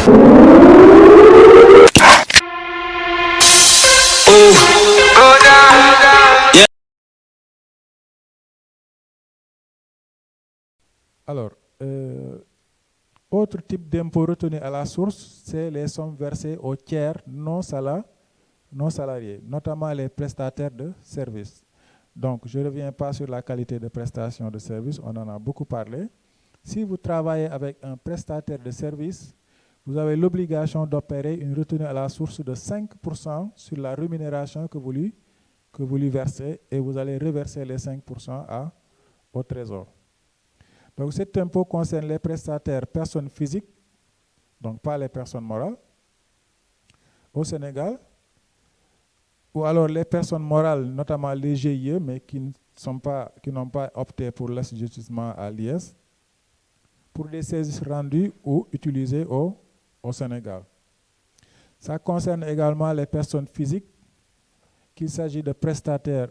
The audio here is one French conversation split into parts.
Alors, autre type d'impôt retenu à la source, c'est les sommes versées aux tiers non salariés, notamment les prestataires de services. Donc, je ne reviens pas sur la qualité de prestation de service, on en a beaucoup parlé. Si vous travaillez avec un prestataire de service, vous avez l'obligation d'opérer une retenue à la source de 5% sur la rémunération que vous lui versez, et vous allez reverser les 5% au Trésor. Donc cet impôt concerne les prestataires personnes physiques, donc pas les personnes morales, au Sénégal, ou alors les personnes morales, notamment les GIE, mais qui n'ont pas opté pour l'assujettissement à l'IS, pour des services rendus ou utilisés au Sénégal. Ça concerne également les personnes physiques, qu'il s'agit de prestataires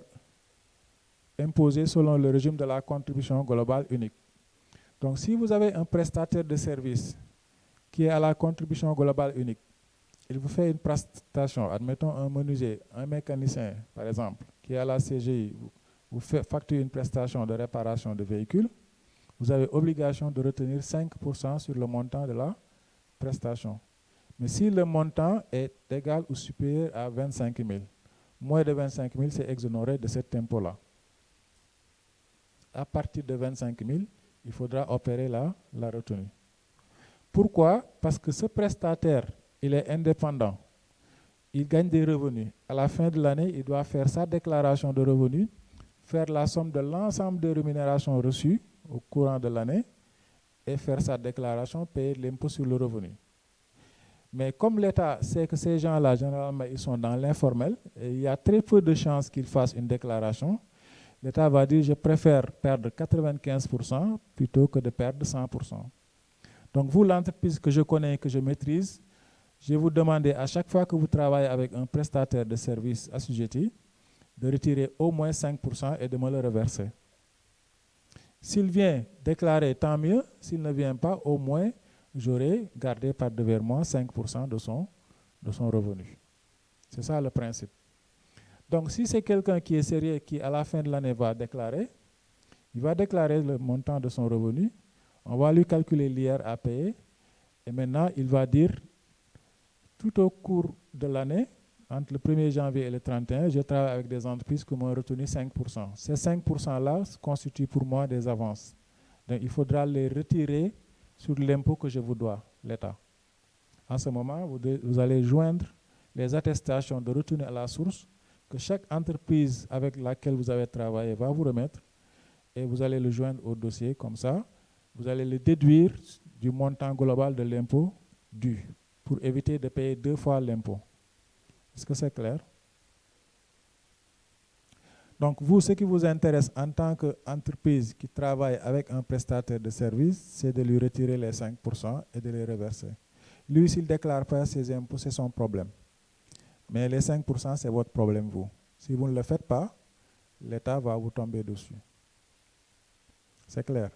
imposés selon le régime de la contribution globale unique. Donc, si vous avez un prestataire de service qui est à la contribution globale unique, il vous fait une prestation, admettons un menuisier, un mécanicien, par exemple, qui est à la CGI, vous facture une prestation de réparation de véhicules, vous avez obligation de retenir 5% sur le montant de la prestation. Mais si le montant est égal ou supérieur à 25 000, moins de 25 000, c'est exonéré de cet impôt-là. À partir de 25 000, il faudra opérer la retenue. Pourquoi? Parce que ce prestataire, il est indépendant. Il gagne des revenus. À la fin de l'année, il doit faire sa déclaration de revenus, faire la somme de l'ensemble des rémunérations reçues au courant de l'année et faire sa déclaration, payer l'impôt sur le revenu. Mais comme l'État sait que ces gens-là, généralement, ils sont dans l'informel, et il y a très peu de chances qu'ils fassent une déclaration, l'État va dire, je préfère perdre 95% plutôt que de perdre 100%. Donc vous, l'entreprise que je connais, que je maîtrise, je vais vous demander à chaque fois que vous travaillez avec un prestataire de services assujetti, de retirer au moins 5% et de me le reverser. S'il vient déclarer, tant mieux. S'il ne vient pas, au moins, j'aurai gardé par devers moi 5% de son revenu. C'est ça le principe. Donc, si c'est quelqu'un qui est sérieux, qui à la fin de l'année va déclarer, il va déclarer le montant de son revenu, on va lui calculer l'IR à payer, et maintenant, il va dire, tout au cours de l'année, entre le 1er janvier et le 31, je travaille avec des entreprises qui m'ont retenu 5%. Ces 5%-là constituent pour moi des avances. Donc, il faudra les retirer sur l'impôt que je vous dois, l'État. En ce moment, vous allez joindre les attestations de retenue à la source que chaque entreprise avec laquelle vous avez travaillé va vous remettre, et vous allez le joindre au dossier comme ça. Vous allez le déduire du montant global de l'impôt dû pour éviter de payer 2 fois l'impôt. Est-ce que c'est clair? Donc vous, ce qui vous intéresse en tant qu'entreprise qui travaille avec un prestataire de service, c'est de lui retirer les 5% et de les reverser. Lui, s'il ne déclare pas ses impôts, c'est son problème. Mais les 5%, c'est votre problème, vous. Si vous ne le faites pas, l'État va vous tomber dessus. C'est clair?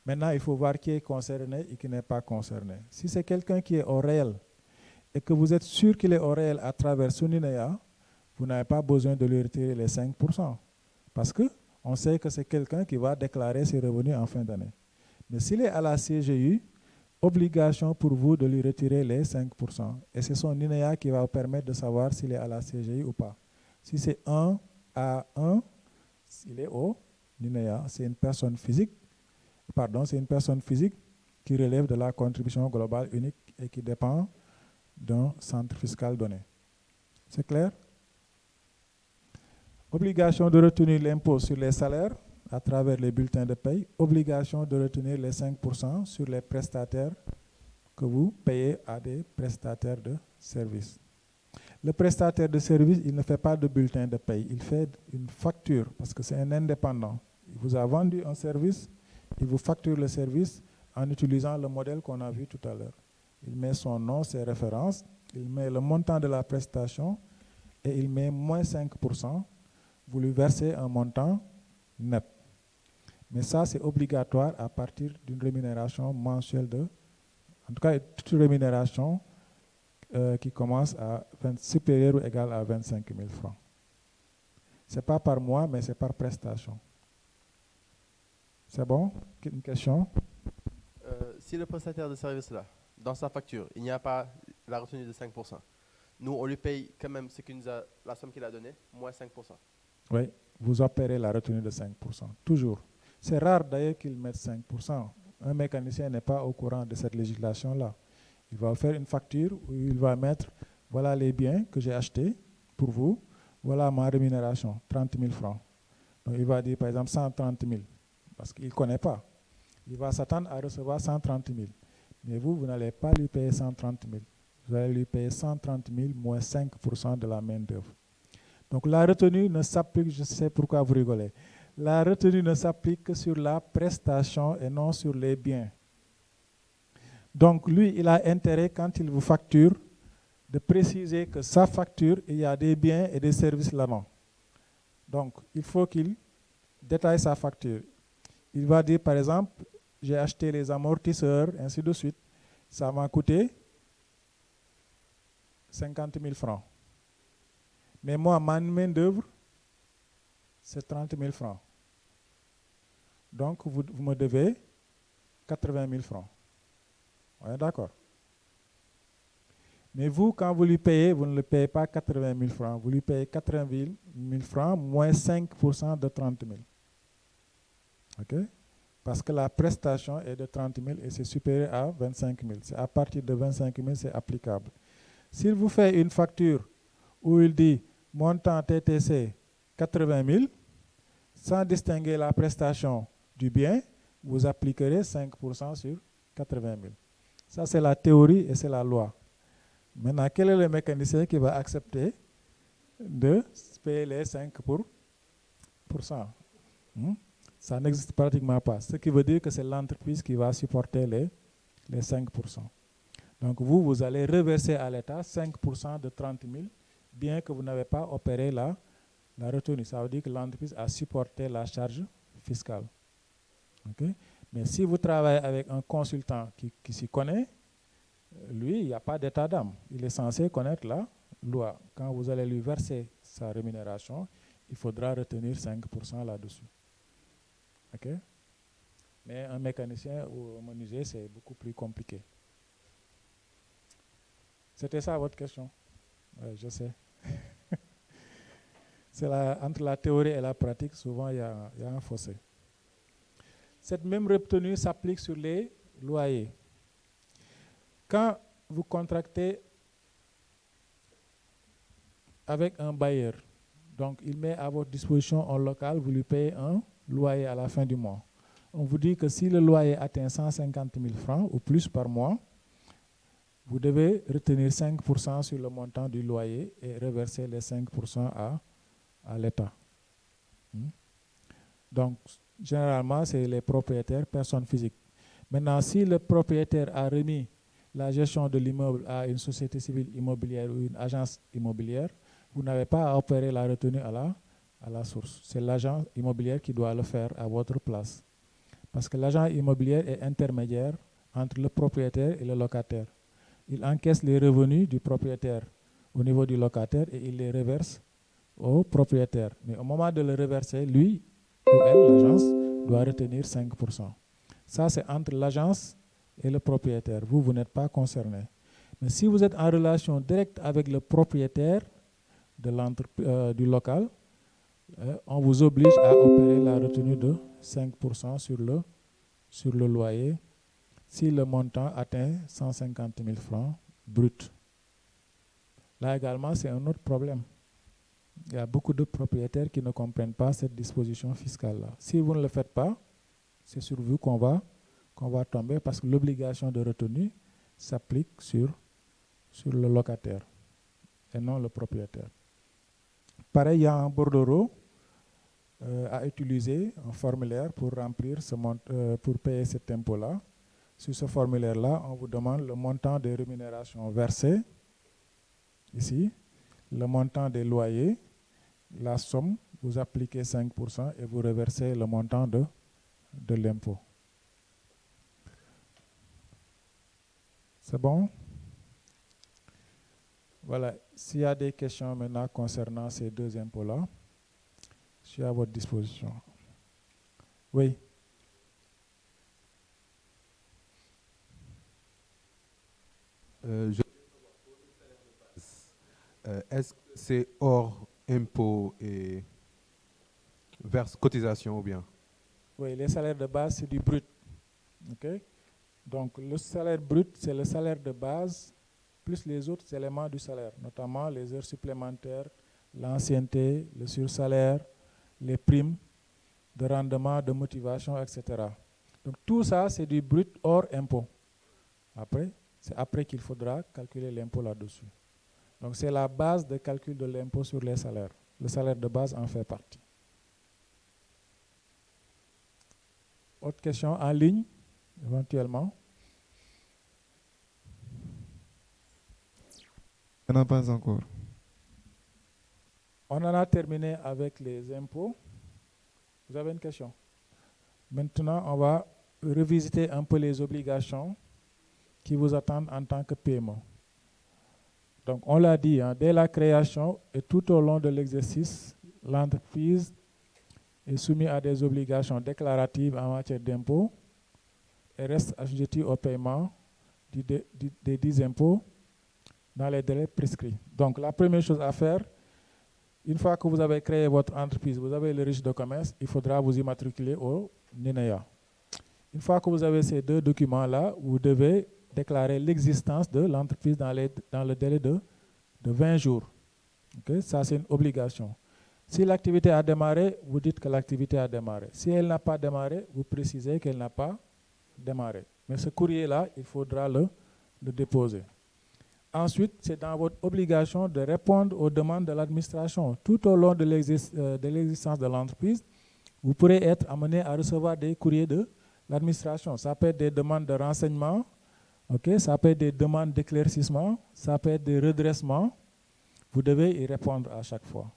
Maintenant, il faut voir qui est concerné et qui n'est pas concerné. Si c'est quelqu'un qui est au réel et que vous êtes sûr qu'il est au réel à travers Sunineya, vous n'avez pas besoin de lui retirer les 5%. Parce qu'on sait que c'est quelqu'un qui va déclarer ses revenus en fin d'année. Mais s'il est à la CGU, obligation pour vous de lui retirer les 5%. Et c'est son INEA qui va vous permettre de savoir s'il est à la CGI ou pas. Si c'est 1 à 1, s'il est au INEA, c'est une personne physique. C'est une personne physique qui relève de la contribution globale unique et qui dépend d'un centre fiscal donné. C'est clair? Obligation de retenir l'impôt sur les salaires à travers les bulletins de paie. Obligation de retenir les 5% sur les prestataires que vous payez à des prestataires de services. Le prestataire de service, il ne fait pas de bulletin de paie. Il fait une facture parce que c'est un indépendant. Il vous a vendu un service. Il vous facture le service en utilisant le modèle qu'on a vu tout à l'heure. Il met son nom, ses références, il met le montant de la prestation et il met moins 5%. Vous lui versez un montant net. Mais ça, c'est obligatoire à partir d'une rémunération mensuelle de En tout cas, toute rémunération qui commence à supérieure ou égale à 25 000 francs. Ce n'est pas par mois, mais c'est par prestation. C'est bon? Une question? Si le prestataire de service là, dans sa facture, il n'y a pas la retenue de 5%, nous, on lui paye quand même la somme qu'il a donnée, moins 5%. Oui, vous opérez la retenue de 5%, toujours. C'est rare d'ailleurs qu'il mette 5%. Un mécanicien n'est pas au courant de cette législation-là. Il va faire une facture où il va mettre, voilà les biens que j'ai achetés pour vous, voilà ma rémunération, 30 000 francs. Donc il va dire par exemple 130 000, parce qu'il ne connaît pas. Il va s'attendre à recevoir 130 000. Mais vous n'allez pas lui payer 130 000. Vous allez lui payer 130 000 moins 5% de la main-d'œuvre. Donc la retenue ne s'applique, je sais pourquoi vous rigolez, la retenue ne s'applique que sur la prestation et non sur les biens. Donc lui, il a intérêt, quand il vous facture, de préciser que sa facture, il y a des biens et des services là-dedans. Donc il faut qu'il détaille sa facture. Il va dire par exemple, j'ai acheté les amortisseurs, ainsi de suite. Ça m'a coûté 50 000 francs. Mais moi, ma main-d'œuvre, c'est 30 000 francs. Donc, vous me devez 80 000 francs. Ouais, d'accord. Mais vous, quand vous lui payez, vous ne le payez pas 80 000 francs. Vous lui payez 80 000 francs moins 5% de 30 000. OK? Parce que la prestation est de 30 000 et c'est supérieur à 25 000. C'est à partir de 25 000, c'est applicable. S'il vous fait une facture où il dit montant TTC 80 000, sans distinguer la prestation du bien, vous appliquerez 5% sur 80 000. Ça, c'est la théorie et c'est la loi. Maintenant, quel est le mécanicien qui va accepter de payer les 5%? Ça n'existe pratiquement pas. Ce qui veut dire que c'est l'entreprise qui va supporter les 5%. Donc vous allez reverser à l'État 5% de 30 000, bien que vous n'avez pas opéré la retenue. Ça veut dire que l'entreprise a supporté la charge fiscale. Okay? Mais si vous travaillez avec un consultant qui s'y connaît, lui, il n'y a pas d'état d'âme. Il est censé connaître la loi. Quand vous allez lui verser sa rémunération, il faudra retenir 5% là-dessus. Okay? Mais un mécanicien ou un menuisier, c'est beaucoup plus compliqué. C'était ça votre question? Oui, je sais. Entre la théorie et la pratique, souvent il y a un fossé. Cette même retenue s'applique sur les loyers. Quand vous contractez avec un bailleur, donc il met à votre disposition un local, vous lui payez un loyer à la fin du mois. On vous dit que si le loyer atteint 150 000 francs ou plus par mois, vous devez retenir 5% sur le montant du loyer et reverser les 5% à l'État. Donc, généralement, c'est les propriétaires, personnes physiques. Maintenant, si le propriétaire a remis la gestion de l'immeuble à une société civile immobilière ou une agence immobilière, vous n'avez pas à opérer la retenue à la source. C'est l'agent immobilier qui doit le faire à votre place. Parce que l'agent immobilier est intermédiaire entre le propriétaire et le locataire. Il encaisse les revenus du propriétaire au niveau du locataire et il les reverse au propriétaire. Mais au moment de le reverser, lui ou elle, l'agence, doit retenir 5%. Ça, c'est entre l'agence et le propriétaire. Vous n'êtes pas concerné. Mais si vous êtes en relation directe avec le propriétaire du local, on vous oblige à opérer la retenue de 5% sur le loyer si le montant atteint 150 000 francs brut. Là également, c'est un autre problème. Il y a beaucoup de propriétaires qui ne comprennent pas cette disposition fiscale-là. Si vous ne le faites pas, c'est sur vous qu'on va tomber parce que l'obligation de retenue s'applique sur le locataire et non le propriétaire. Pareil, il y a un bordereau à utiliser, un formulaire pour remplir pour payer cet impôt-là. Sur ce formulaire-là, on vous demande le montant des rémunérations versées, ici, le montant des loyers, la somme, vous appliquez 5% et vous reversez le montant de l'impôt. C'est bon? Voilà. S'il y a des questions maintenant concernant ces deux impôts-là, je suis à votre disposition. Oui. Est-ce que c'est hors impôt et verse cotisation ou bien? Oui, les salaires de base, c'est du brut. Okay? Donc, le salaire brut, c'est le salaire de base, plus les autres éléments du salaire, notamment les heures supplémentaires, l'ancienneté, le sursalaire, les primes de rendement, de motivation, etc. Donc, tout ça, c'est du brut hors impôt. Après, c'est après qu'il faudra calculer l'impôt là-dessus. Donc, c'est la base de calcul de l'impôt sur les salaires. Le salaire de base en fait partie. Autre question en ligne, éventuellement? Non, pas encore. On en a terminé avec les impôts. Vous avez une question? Maintenant, on va revisiter un peu les obligations qui vous attendent en tant que paiement. Donc, on l'a dit, hein, dès la création et tout au long de l'exercice, l'entreprise est soumise à des obligations déclaratives en matière d'impôts et reste assujettie au paiement des 10 impôts dans les délais prescrits. Donc, la première chose à faire, une fois que vous avez créé votre entreprise, vous avez le registre de commerce, il faudra vous immatriculer au NINEA. Une fois que vous avez ces deux documents-là, vous devez déclarer l'existence de l'entreprise dans le délai de 20 jours. Okay? Ça, c'est une obligation. Si l'activité a démarré, vous dites que l'activité a démarré. Si elle n'a pas démarré, vous précisez qu'elle n'a pas démarré. Mais ce courrier-là, il faudra le déposer. Ensuite, c'est dans votre obligation de répondre aux demandes de l'administration. Tout au long de l'existence de l'entreprise, vous pourrez être amené à recevoir des courriers de l'administration. Ça peut être des demandes de renseignement, okay? Ça peut être des demandes d'éclaircissement, ça peut être des redressements. Vous devez y répondre à chaque fois.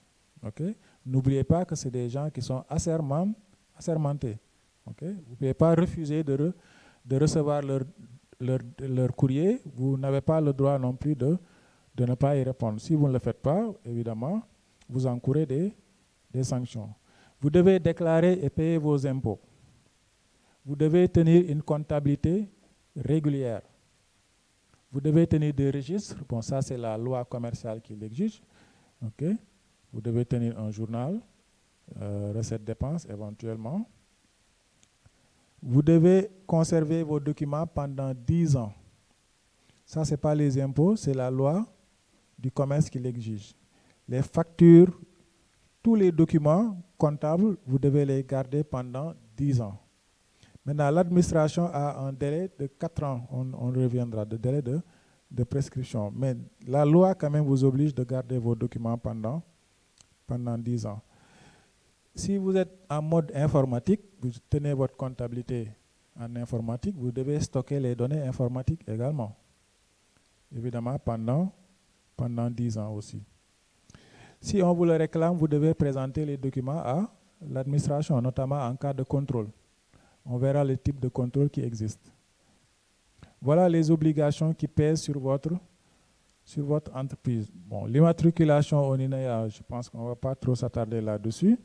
Okay? N'oubliez pas que c'est des gens qui sont assermentés. Okay? Vous ne pouvez pas refuser de recevoir leur courrier. Vous n'avez pas le droit non plus de ne pas y répondre. Si vous ne le faites pas, évidemment, vous encourez des sanctions. Vous devez déclarer et payer vos impôts. Vous devez tenir une comptabilité régulière. Vous devez tenir des registres. Bon, ça, c'est la loi commerciale qui l'exige. Okay? Vous devez tenir un journal, recettes-dépenses éventuellement. Vous devez conserver vos documents pendant 10 ans. Ça, ce n'est pas les impôts, c'est la loi du commerce qui l'exige. Les factures, tous les documents comptables, vous devez les garder pendant 10 ans. Maintenant, l'administration a un délai de 4 ans, on reviendra, de délai de prescription. Mais la loi, quand même, vous oblige de garder vos documents pendant 10 ans. Si vous êtes en mode informatique, vous tenez votre comptabilité en informatique, vous devez stocker les données informatiques également. Évidemment, pendant 10 ans aussi. Si on vous le réclame, vous devez présenter les documents à l'administration, notamment en cas de contrôle. On verra le type de contrôle qui existe. Voilà les obligations qui pèsent sur votre entreprise. Bon, l'immatriculation au NINEA, je pense qu'on ne va pas trop s'attarder là-dessus.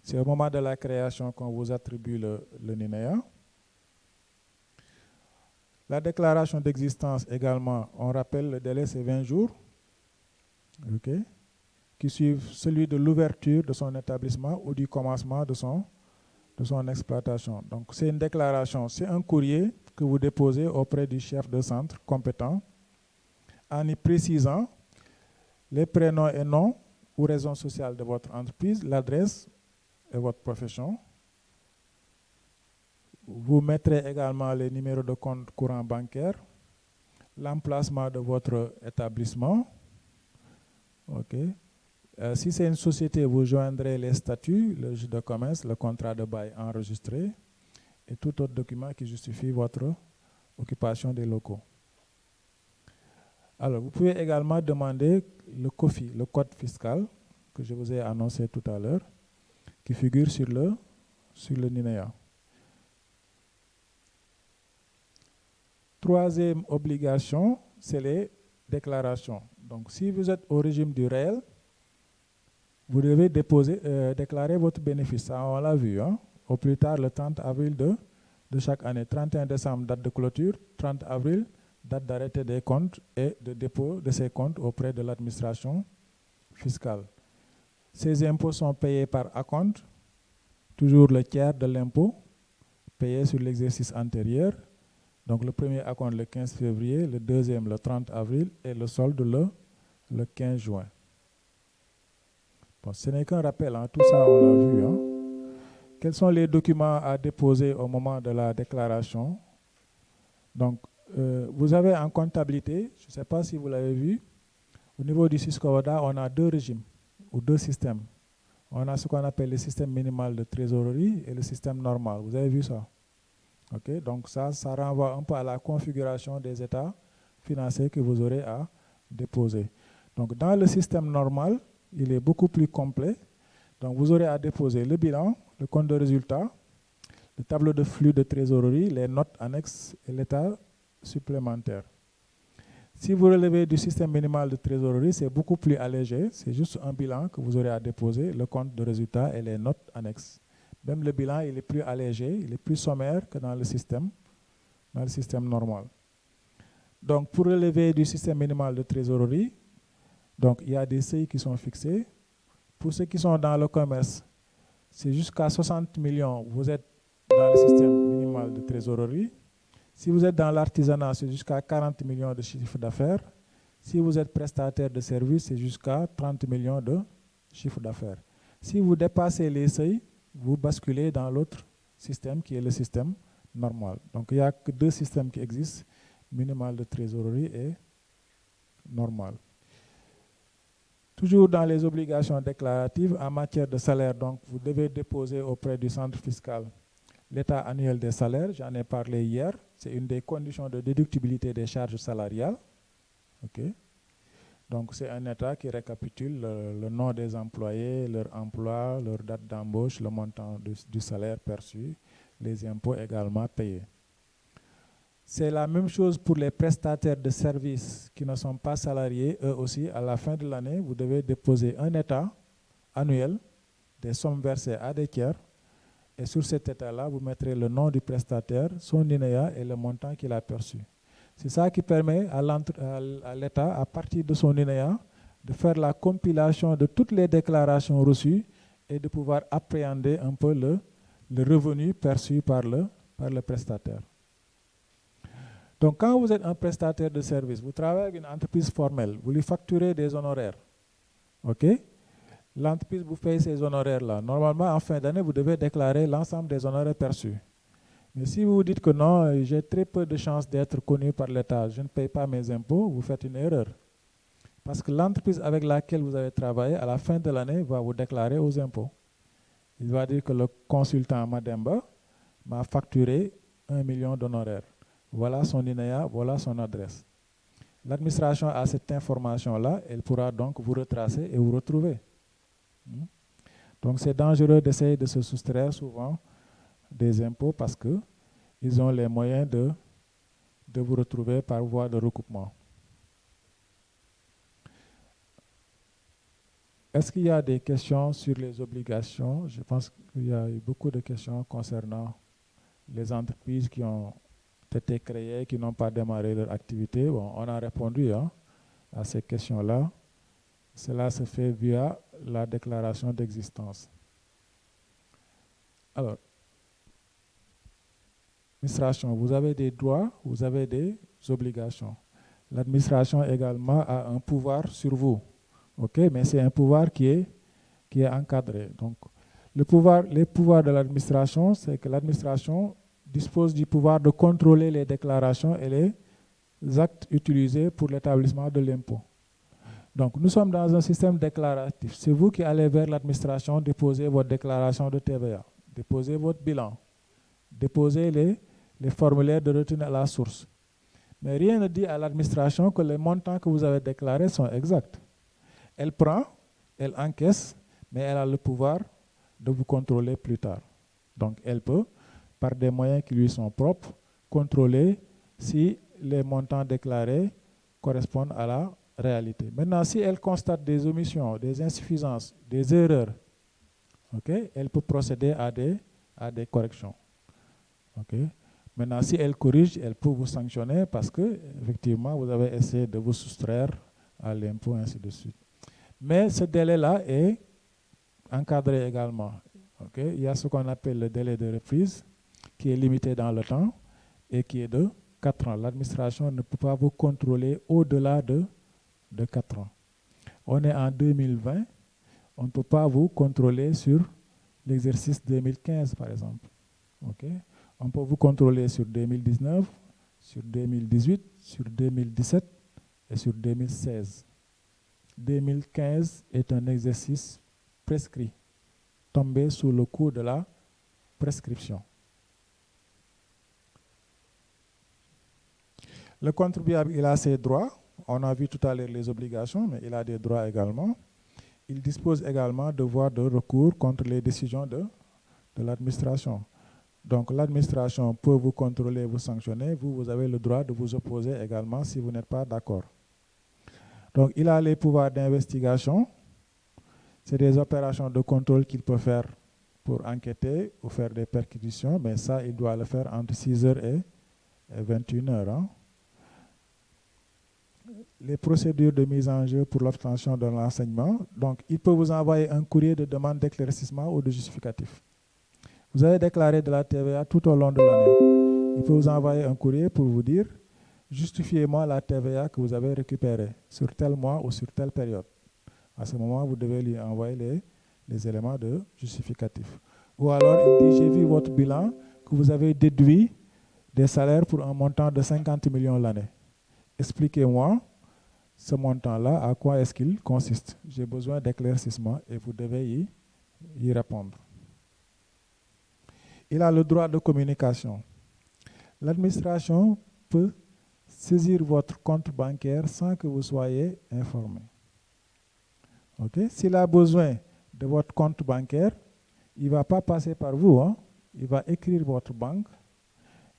C'est au moment de la création qu'on vous attribue le NINEA. La déclaration d'existence également, on rappelle le délai, c'est 20 jours, okay, qui suivent celui de l'ouverture de son établissement ou du commencement de son exploitation. Donc c'est une déclaration, c'est un courrier que vous déposez auprès du chef de centre compétent en y précisant les prénoms et noms ou raisons sociales de votre entreprise, l'adresse et votre profession. Vous mettrez également les numéros de compte courant bancaire, l'emplacement de votre établissement. Okay. Si c'est une société, vous joindrez les statuts, le registre de commerce, le contrat de bail enregistré et tout autre document qui justifie votre occupation des locaux. Alors, vous pouvez également demander le COFI, le code fiscal, que je vous ai annoncé tout à l'heure, qui figure sur le NINEA. Troisième obligation, c'est les déclarations. Donc, si vous êtes au régime du réel, vous devez déclarer votre bénéfice. Ça, on l'a vu, hein? Au plus tard, le 30 avril de chaque année. 31 décembre, date de clôture. 30 avril, date d'arrêté des comptes et de dépôt de ces comptes auprès de l'administration fiscale. Ces impôts sont payés par acompte, toujours le tiers de l'impôt, payé sur l'exercice antérieur. Donc le premier acompte le 15 février, le deuxième le 30 avril et le solde le 15 juin. Bon, ce n'est qu'un rappel, hein, tout ça on l'a vu. Hein. Quels sont les documents à déposer au moment de la déclaration? Donc, vous avez en comptabilité, je ne sais pas si vous l'avez vu, au niveau du SYSCOVADA, on a deux régimes ou deux systèmes. On a ce qu'on appelle le système minimal de trésorerie et le système normal. Vous avez vu ça? Okay, donc ça renvoie un peu à la configuration des états financiers que vous aurez à déposer. Donc dans le système normal, il est beaucoup plus complet. Donc vous aurez à déposer le bilan, le compte de résultat, le tableau de flux de trésorerie, les notes annexes et l'état supplémentaire. Si vous relevez du système minimal de trésorerie, c'est beaucoup plus allégé. C'est juste un bilan que vous aurez à déposer, le compte de résultat et les notes annexes. Même le bilan, il est plus allégé, il est plus sommaire que dans le système normal. Donc, pour relever du système minimal de trésorerie, donc, il y a des seuils qui sont fixés. Pour ceux qui sont dans le commerce, c'est jusqu'à 60 millions, vous êtes dans le système minimal de trésorerie. Si vous êtes dans l'artisanat, c'est jusqu'à 40 millions de chiffre d'affaires. Si vous êtes prestataire de services, c'est jusqu'à 30 millions de chiffre d'affaires. Si vous dépassez les seuils, vous basculez dans l'autre système qui est le système normal. Donc il n'y a que deux systèmes qui existent, minimal de trésorerie et normal. Toujours dans les obligations déclaratives, en matière de salaire, donc vous devez déposer auprès du centre fiscal l'état annuel des salaires, j'en ai parlé hier, c'est une des conditions de déductibilité des charges salariales. Okay. Donc c'est un état qui récapitule le nom des employés, leur emploi, leur date d'embauche, le montant du salaire perçu, les impôts également payés. C'est la même chose pour les prestataires de services qui ne sont pas salariés. Eux aussi, à la fin de l'année, vous devez déposer un état annuel des sommes versées à des tiers. Et sur cet état-là, vous mettrez le nom du prestataire, son INEA et le montant qu'il a perçu. C'est ça qui permet à l'État, à partir de son INEA, de faire la compilation de toutes les déclarations reçues et de pouvoir appréhender un peu le revenu perçu par le prestataire. Donc, quand vous êtes un prestataire de service, vous travaillez avec une entreprise formelle, vous lui facturez des honoraires. OK? L'entreprise vous paye ces honoraires-là. Normalement, en fin d'année, vous devez déclarer l'ensemble des honoraires perçus. Mais si vous vous dites que non, j'ai très peu de chances d'être connu par l'État, je ne paye pas mes impôts, vous faites une erreur. Parce que l'entreprise avec laquelle vous avez travaillé, à la fin de l'année, va vous déclarer aux impôts. Il va dire que le consultant Mademba m'a facturé 1 million d'honoraires. Voilà son INEA, voilà son adresse. L'administration a cette information-là, elle pourra donc vous retracer et vous retrouver. Donc c'est dangereux d'essayer de se soustraire souvent des impôts parce qu'ils ont les moyens de vous retrouver par voie de recoupement. Est-ce qu'il y a des questions sur les obligations? Je pense qu'il y a eu beaucoup de questions concernant les entreprises qui ont été créées, qui n'ont pas démarré leur activité. Bon, on a répondu à ces questions-là. Cela se fait via la déclaration d'existence. Alors, l'administration, vous avez des droits, vous avez des obligations. L'administration également a un pouvoir sur vous. Okay? Mais c'est un pouvoir qui est encadré. Donc, les pouvoirs de l'administration, c'est que l'administration dispose du pouvoir de contrôler les déclarations et les actes utilisés pour l'établissement de l'impôt. Donc, nous sommes dans un système déclaratif. C'est vous qui allez vers l'administration déposer votre déclaration de TVA, déposer votre bilan, déposer les formulaires de retenue à la source. Mais rien ne dit à l'administration que les montants que vous avez déclarés sont exacts. Elle prend, elle encaisse, mais elle a le pouvoir de vous contrôler plus tard. Donc, elle peut, par des moyens qui lui sont propres, contrôler si les montants déclarés correspondent à la réalité. Maintenant, si elle constate des omissions, des insuffisances, des erreurs, okay, elle peut procéder à des corrections. Okay. Maintenant, si elle corrige, elle peut vous sanctionner parce que, effectivement, vous avez essayé de vous soustraire à l'impôt, ainsi de suite. Mais ce délai-là est encadré également. Okay. Il y a ce qu'on appelle le délai de reprise, qui est limité dans le temps et qui est de 4 ans. L'administration ne peut pas vous contrôler au-delà de 4 ans. On est en 2020, on ne peut pas vous contrôler sur l'exercice 2015, par exemple. Okay. On peut vous contrôler sur 2019, sur 2018, sur 2017 et sur 2016. 2015 est un exercice prescrit, tombé sous le coup de la prescription. Le contribuable, il a ses droits. On a vu tout à l'heure les obligations, mais il a des droits également. Il dispose également de voies de recours contre les décisions de l'administration. Donc l'administration peut vous contrôler, vous sanctionner. Vous avez le droit de vous opposer également si vous n'êtes pas d'accord. Donc il a les pouvoirs d'investigation. C'est des opérations de contrôle qu'il peut faire pour enquêter ou faire des perquisitions, mais ça, il doit le faire entre 6h et 21h. Hein. Les procédures de mise en jeu pour l'obtention de l'enseignement. Donc, il peut vous envoyer un courrier de demande d'éclaircissement ou de justificatif. Vous avez déclaré de la TVA tout au long de l'année. Il peut vous envoyer un courrier pour vous dire « Justifiez-moi la TVA que vous avez récupérée sur tel mois ou sur telle période ». À ce moment, vous devez lui envoyer les éléments de justificatif. Ou alors, il dit « J'ai vu votre bilan que vous avez déduit des salaires pour un montant de 50 millions l'année. Expliquez-moi ce montant-là, à quoi est-ce qu'il consiste? J'ai besoin d'éclaircissement et vous devez y répondre. » Il a le droit de communication. L'administration peut saisir votre compte bancaire sans que vous soyez informé. Okay? S'il a besoin de votre compte bancaire, il ne va pas passer par vous. Hein? Il va écrire votre banque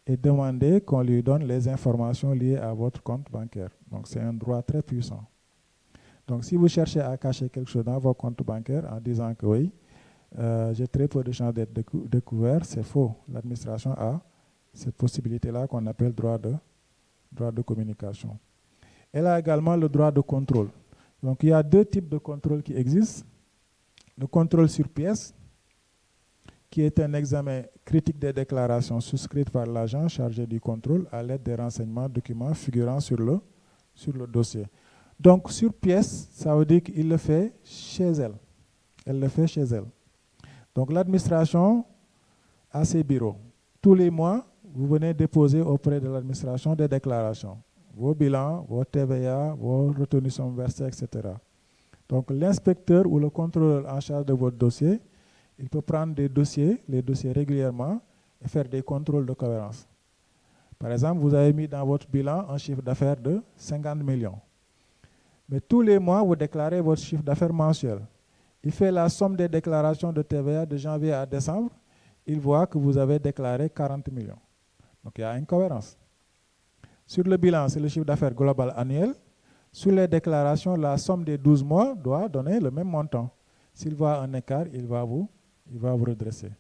et demander qu'on lui donne les informations liées à votre compte bancaire. Donc, c'est un droit très puissant. Donc, si vous cherchez à cacher quelque chose dans votre compte bancaire en disant que oui, j'ai très peu de chances d'être découvert, c'est faux. L'administration a cette possibilité-là qu'on appelle droit de communication. Elle a également le droit de contrôle. Donc, il y a deux types de contrôle qui existent. Le contrôle sur pièce, qui est un examen critique des déclarations souscrites par l'agent chargé du contrôle à l'aide des renseignements documents figurant sur le dossier. Donc, sur pièce, ça veut dire qu'il le fait chez elle. Elle le fait chez elle. Donc, l'administration a ses bureaux. Tous les mois, vous venez déposer auprès de l'administration des déclarations. Vos bilans, vos TVA, vos retenues sont versées, etc. Donc, l'inspecteur ou le contrôleur en charge de votre dossier, il peut prendre les dossiers régulièrement et faire des contrôles de cohérence. Par exemple, vous avez mis dans votre bilan un chiffre d'affaires de 50 millions. Mais tous les mois, vous déclarez votre chiffre d'affaires mensuel. Il fait la somme des déclarations de TVA de janvier à décembre. Il voit que vous avez déclaré 40 millions. Donc, il y a une cohérence. Sur le bilan, c'est le chiffre d'affaires global annuel. Sur les déclarations, la somme des 12 mois doit donner le même montant. S'il voit un écart, il va vous redresser.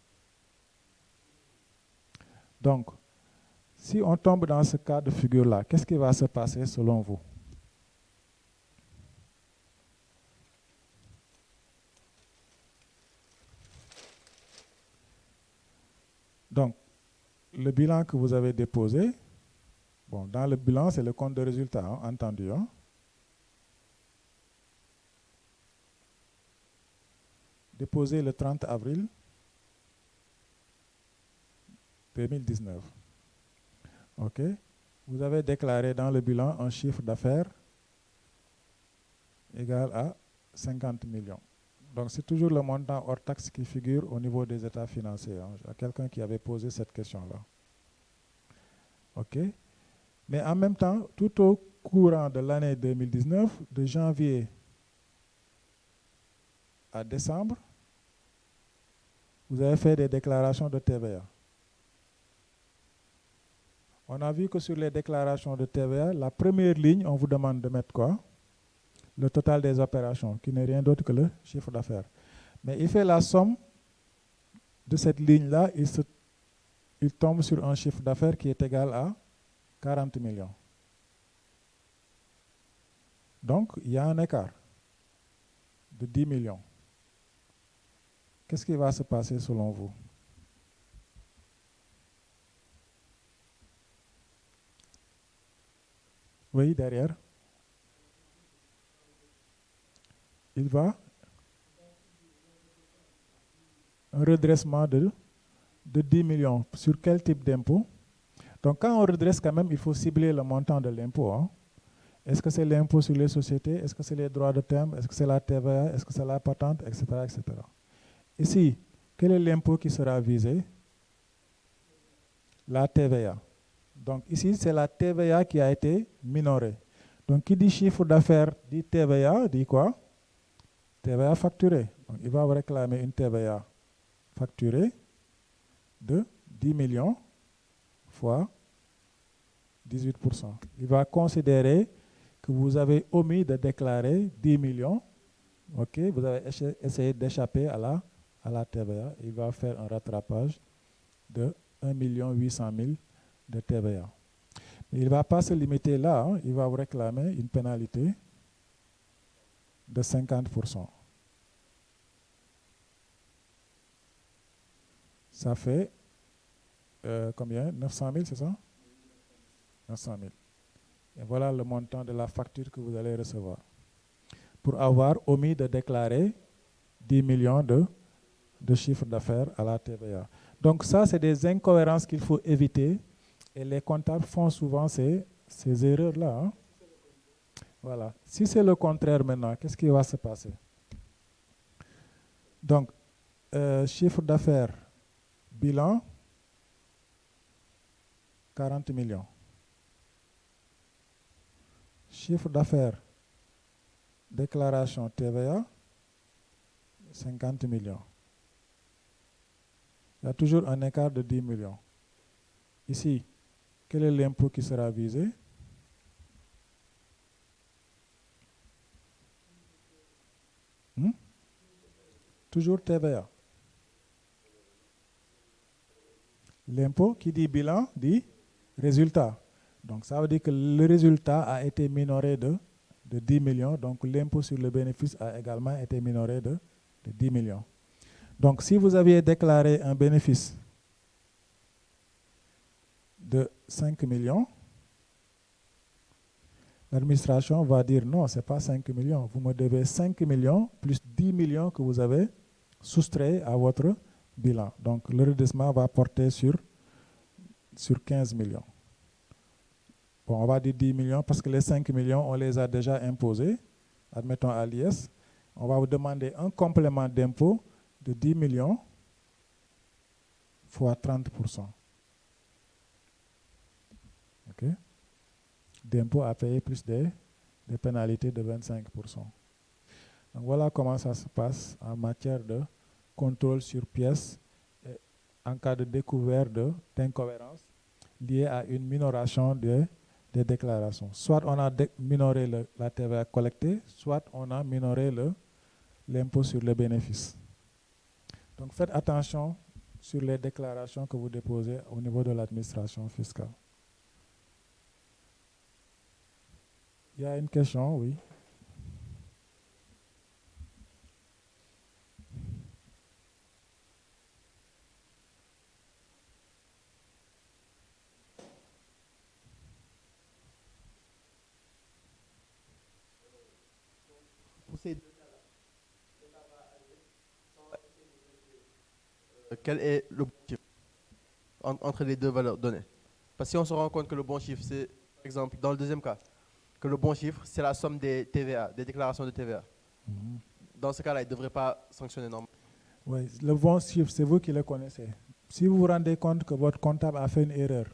Donc, si on tombe dans ce cas de figure-là, qu'est-ce qui va se passer selon vous? Donc, le bilan que vous avez déposé, bon, dans le bilan, c'est le compte de résultat, hein, entendu. Hein? Déposé le 30 avril 2019. OK? Vous avez déclaré dans le bilan un chiffre d'affaires égal à 50 millions. Donc, c'est toujours le montant hors taxe qui figure au niveau des états financiers. Hein. Il y a quelqu'un qui avait posé cette question-là. OK? Mais en même temps, tout au courant de l'année 2019, de janvier à décembre, vous avez fait des déclarations de TVA. On a vu que sur les déclarations de TVA, la première ligne, on vous demande de mettre quoi? Le total des opérations, qui n'est rien d'autre que le chiffre d'affaires. Mais il fait la somme de cette ligne-là, il tombe sur un chiffre d'affaires qui est égal à 40 millions. Donc, il y a un écart de 10 millions. Qu'est-ce qui va se passer selon vous? Oui, derrière. Il va un redressement de 10 millions. Sur quel type d'impôt? Donc, quand on redresse, quand même, il faut cibler le montant de l'impôt. Hein. Est-ce que c'est l'impôt sur les sociétés? Est-ce que c'est les droits de timbre? Est-ce que c'est la TVA? Est-ce que c'est la patente? Etc., etc. Ici, quel est l'impôt qui sera visé? La TVA. Donc ici, c'est la TVA qui a été minorée. Donc qui dit chiffre d'affaires dit TVA, dit quoi? TVA facturée. Donc il va vous réclamer une TVA facturée de 10 millions fois 18%. Il va considérer que vous avez omis de déclarer 10 millions. Ok, vous avez essayé d'échapper à la TVA. Il va faire un rattrapage de 1 800 000 de TVA. Mais il ne va pas se limiter là, hein. Il va vous réclamer une pénalité de 50%. Ça fait combien? 900 000, c'est ça? 900 000. Et voilà le montant de la facture que vous allez recevoir. Pour avoir omis de déclarer 10 millions de chiffre d'affaires à la TVA. Donc ça, c'est des incohérences qu'il faut éviter. Et les comptables font souvent ces erreurs-là. Hein. Voilà. Si c'est le contraire maintenant, qu'est-ce qui va se passer? Donc, chiffre d'affaires, bilan, 40 millions. Chiffre d'affaires, déclaration TVA, 50 millions. Il y a toujours un écart de 10 millions. Ici, quel est l'impôt qui sera visé? Toujours TVA. L'impôt qui dit bilan dit résultat. Donc ça veut dire que le résultat a été minoré de 10 millions. Donc l'impôt sur le bénéfice a également été minoré de 10 millions. Donc si vous aviez déclaré un bénéfice de 5 millions, l'administration va dire non, ce n'est pas 5 millions. Vous me devez 5 millions plus 10 millions que vous avez soustrait à votre bilan. Donc le redressement va porter sur 15 millions. Bon, on va dire 10 millions parce que les 5 millions, on les a déjà imposés. Admettons à l'IS. On va vous demander un complément d'impôt de 10 millions fois 30%. OK? D'impôt à payer plus des pénalités de 25%. Donc voilà comment ça se passe en matière de contrôle sur pièces en cas de découverte d'incohérence liée à une minoration des déclarations. Soit on a minoré la TVA collectée, soit on a minoré l'impôt sur les bénéfices. Donc faites attention sur les déclarations que vous déposez au niveau de l'administration fiscale. Il y a une question, oui. Pour ces deux cas-là, l'État va aller sans essayer de vérifier quel est le bon chiffre entre les deux valeurs données. Parce que si on se rend compte que le bon chiffre, c'est, par exemple, dans le deuxième cas, que le bon chiffre, c'est la somme des TVA, des déclarations de TVA. Dans ce cas-là, il ne devrait pas sanctionner normalement. Oui, le bon chiffre, c'est vous qui le connaissez. Si vous vous rendez compte que votre comptable a fait une erreur,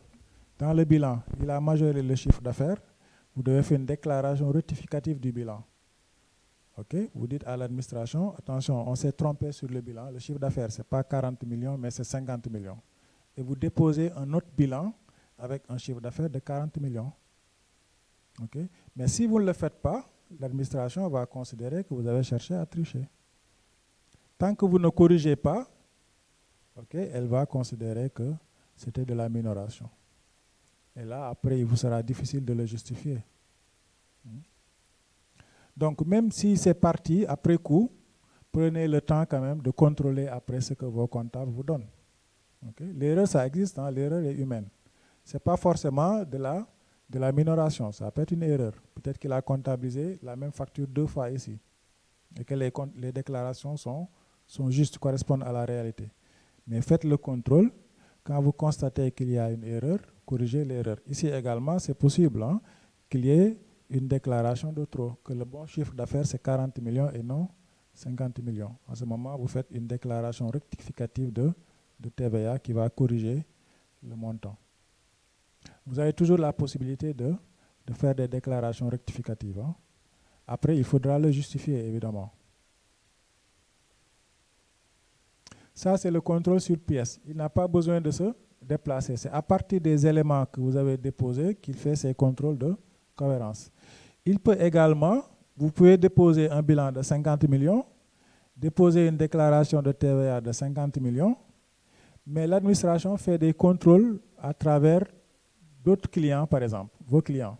dans le bilan, il a majoré le chiffre d'affaires, vous devez faire une déclaration rectificative du bilan. Ok, vous dites à l'administration, attention, on s'est trompé sur le bilan, le chiffre d'affaires, ce n'est pas 40 millions, mais c'est 50 millions. Et vous déposez un autre bilan avec un chiffre d'affaires de 40 millions. Okay? Mais si vous ne le faites pas, l'administration va considérer que vous avez cherché à tricher. Tant que vous ne corrigez pas, okay, elle va considérer que c'était de la minoration. Et là, après, il vous sera difficile de le justifier. Donc, même si c'est parti après coup, prenez le temps quand même de contrôler après ce que vos comptables vous donnent. Okay? L'erreur, ça existe, hein? L'erreur est humaine. Ce n'est pas forcément de la minoration, ça peut être une erreur. Peut-être qu'il a comptabilisé la même facture 2 fois ici et que les déclarations sont justes, correspondent à la réalité. Mais faites le contrôle. Quand vous constatez qu'il y a une erreur, corrigez l'erreur. Ici également, c'est possible hein, qu'il y ait une déclaration de trop, que le bon chiffre d'affaires, c'est 40 millions et non 50 millions. En ce moment, vous faites une déclaration rectificative de TVA qui va corriger le montant. Vous avez toujours la possibilité de faire des déclarations rectificatives. Hein. Après, il faudra le justifier, évidemment. Ça, c'est le contrôle sur pièce. Il n'a pas besoin de se déplacer. C'est à partir des éléments que vous avez déposés qu'il fait ces contrôles de cohérence. Il peut également, vous pouvez déposer un bilan de 50 millions, déposer une déclaration de TVA de 50 millions, mais l'administration fait des contrôles à travers d'autres clients, par exemple, vos clients.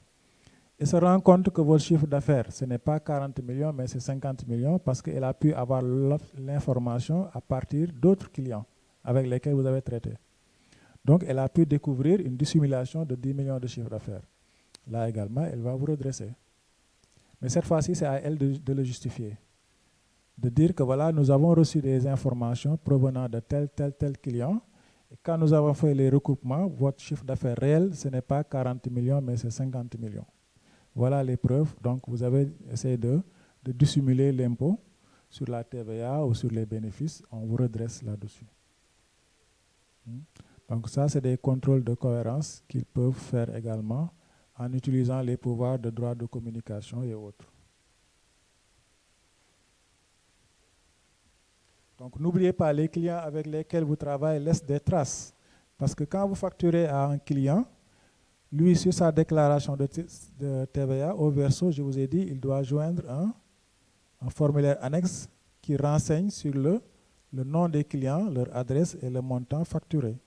Et se rend compte que votre chiffre d'affaires, ce n'est pas 40 millions, mais c'est 50 millions parce qu'elle a pu avoir l'information à partir d'autres clients avec lesquels vous avez traité. Donc, elle a pu découvrir une dissimulation de 10 millions de chiffre d'affaires. Là également, elle va vous redresser. Mais cette fois-ci, c'est à elle de le justifier. De dire que voilà, nous avons reçu des informations provenant de tel client. Et quand nous avons fait les recoupements, votre chiffre d'affaires réel, ce n'est pas 40 millions, mais c'est 50 millions. Voilà les preuves. Donc, vous avez essayé de dissimuler l'impôt sur la TVA ou sur les bénéfices. On vous redresse là-dessus. Donc, ça, c'est des contrôles de cohérence qu'ils peuvent faire également en utilisant les pouvoirs de droit de communication et autres. Donc, n'oubliez pas, les clients avec lesquels vous travaillez laissent des traces. Parce que quand vous facturez à un client, lui, sur sa déclaration de TVA, au verso, je vous ai dit, il doit joindre un formulaire annexe qui renseigne sur le nom des clients, leur adresse et le montant facturé.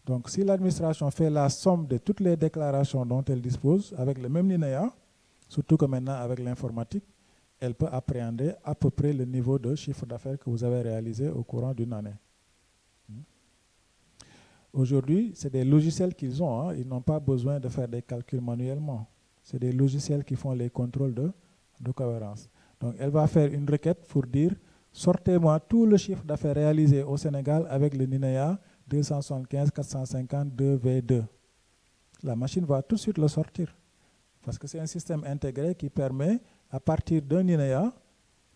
Donc, si l'administration fait la somme de toutes les déclarations dont elle dispose avec le même linéa, surtout que maintenant avec l'informatique, elle peut appréhender à peu près le niveau de chiffre d'affaires que vous avez réalisé au courant d'une année. Aujourd'hui, c'est des logiciels qu'ils ont. Hein. Ils n'ont pas besoin de faire des calculs manuellement. C'est des logiciels qui font les contrôles de cohérence. Donc, elle va faire une requête pour dire « Sortez-moi tout le chiffre d'affaires réalisé au Sénégal avec le NINEA 275 450 2V2. » La machine va tout de suite le sortir. Parce que c'est un système intégré qui permet, à partir d'un NINEA,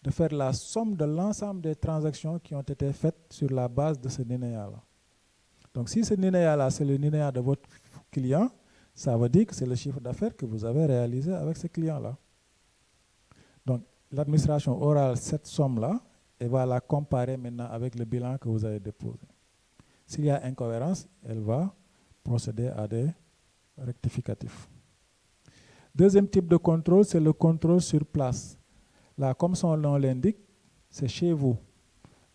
de faire la somme de l'ensemble des transactions qui ont été faites sur la base de ce NINEA-là. Donc, si ce NINEA-là, c'est le NINEA de votre client, ça veut dire que c'est le chiffre d'affaires que vous avez réalisé avec ce client-là. Donc, l'administration aura cette somme-là et va la comparer maintenant avec le bilan que vous avez déposé. S'il y a incohérence, elle va procéder à des rectificatifs. Deuxième type de contrôle, c'est le contrôle sur place. Là, comme son nom l'indique, c'est chez vous.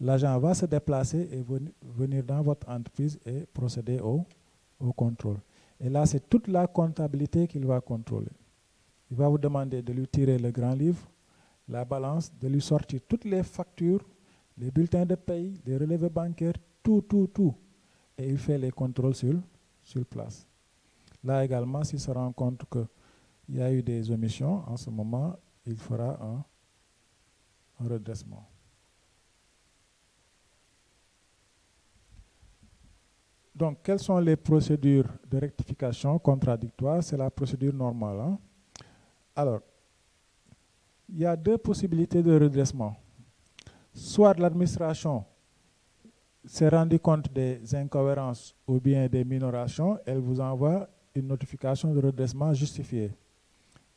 L'agent va se déplacer et venir dans votre entreprise et procéder au contrôle. Et là, c'est toute la comptabilité qu'il va contrôler. Il va vous demander de lui tirer le grand livre, la balance, de lui sortir toutes les factures, les bulletins de paye, les relevés bancaires, tout. Et il fait les contrôles sur place. Là également, s'il se rend compte qu'il y a eu des omissions, en ce moment, il fera un redressement. Donc, quelles sont les procédures de rectification contradictoire? C'est la procédure normale. Hein? Alors, il y a deux possibilités de redressement. Soit l'administration s'est rendu compte des incohérences ou bien des minorations, elle vous envoie une notification de redressement justifiée.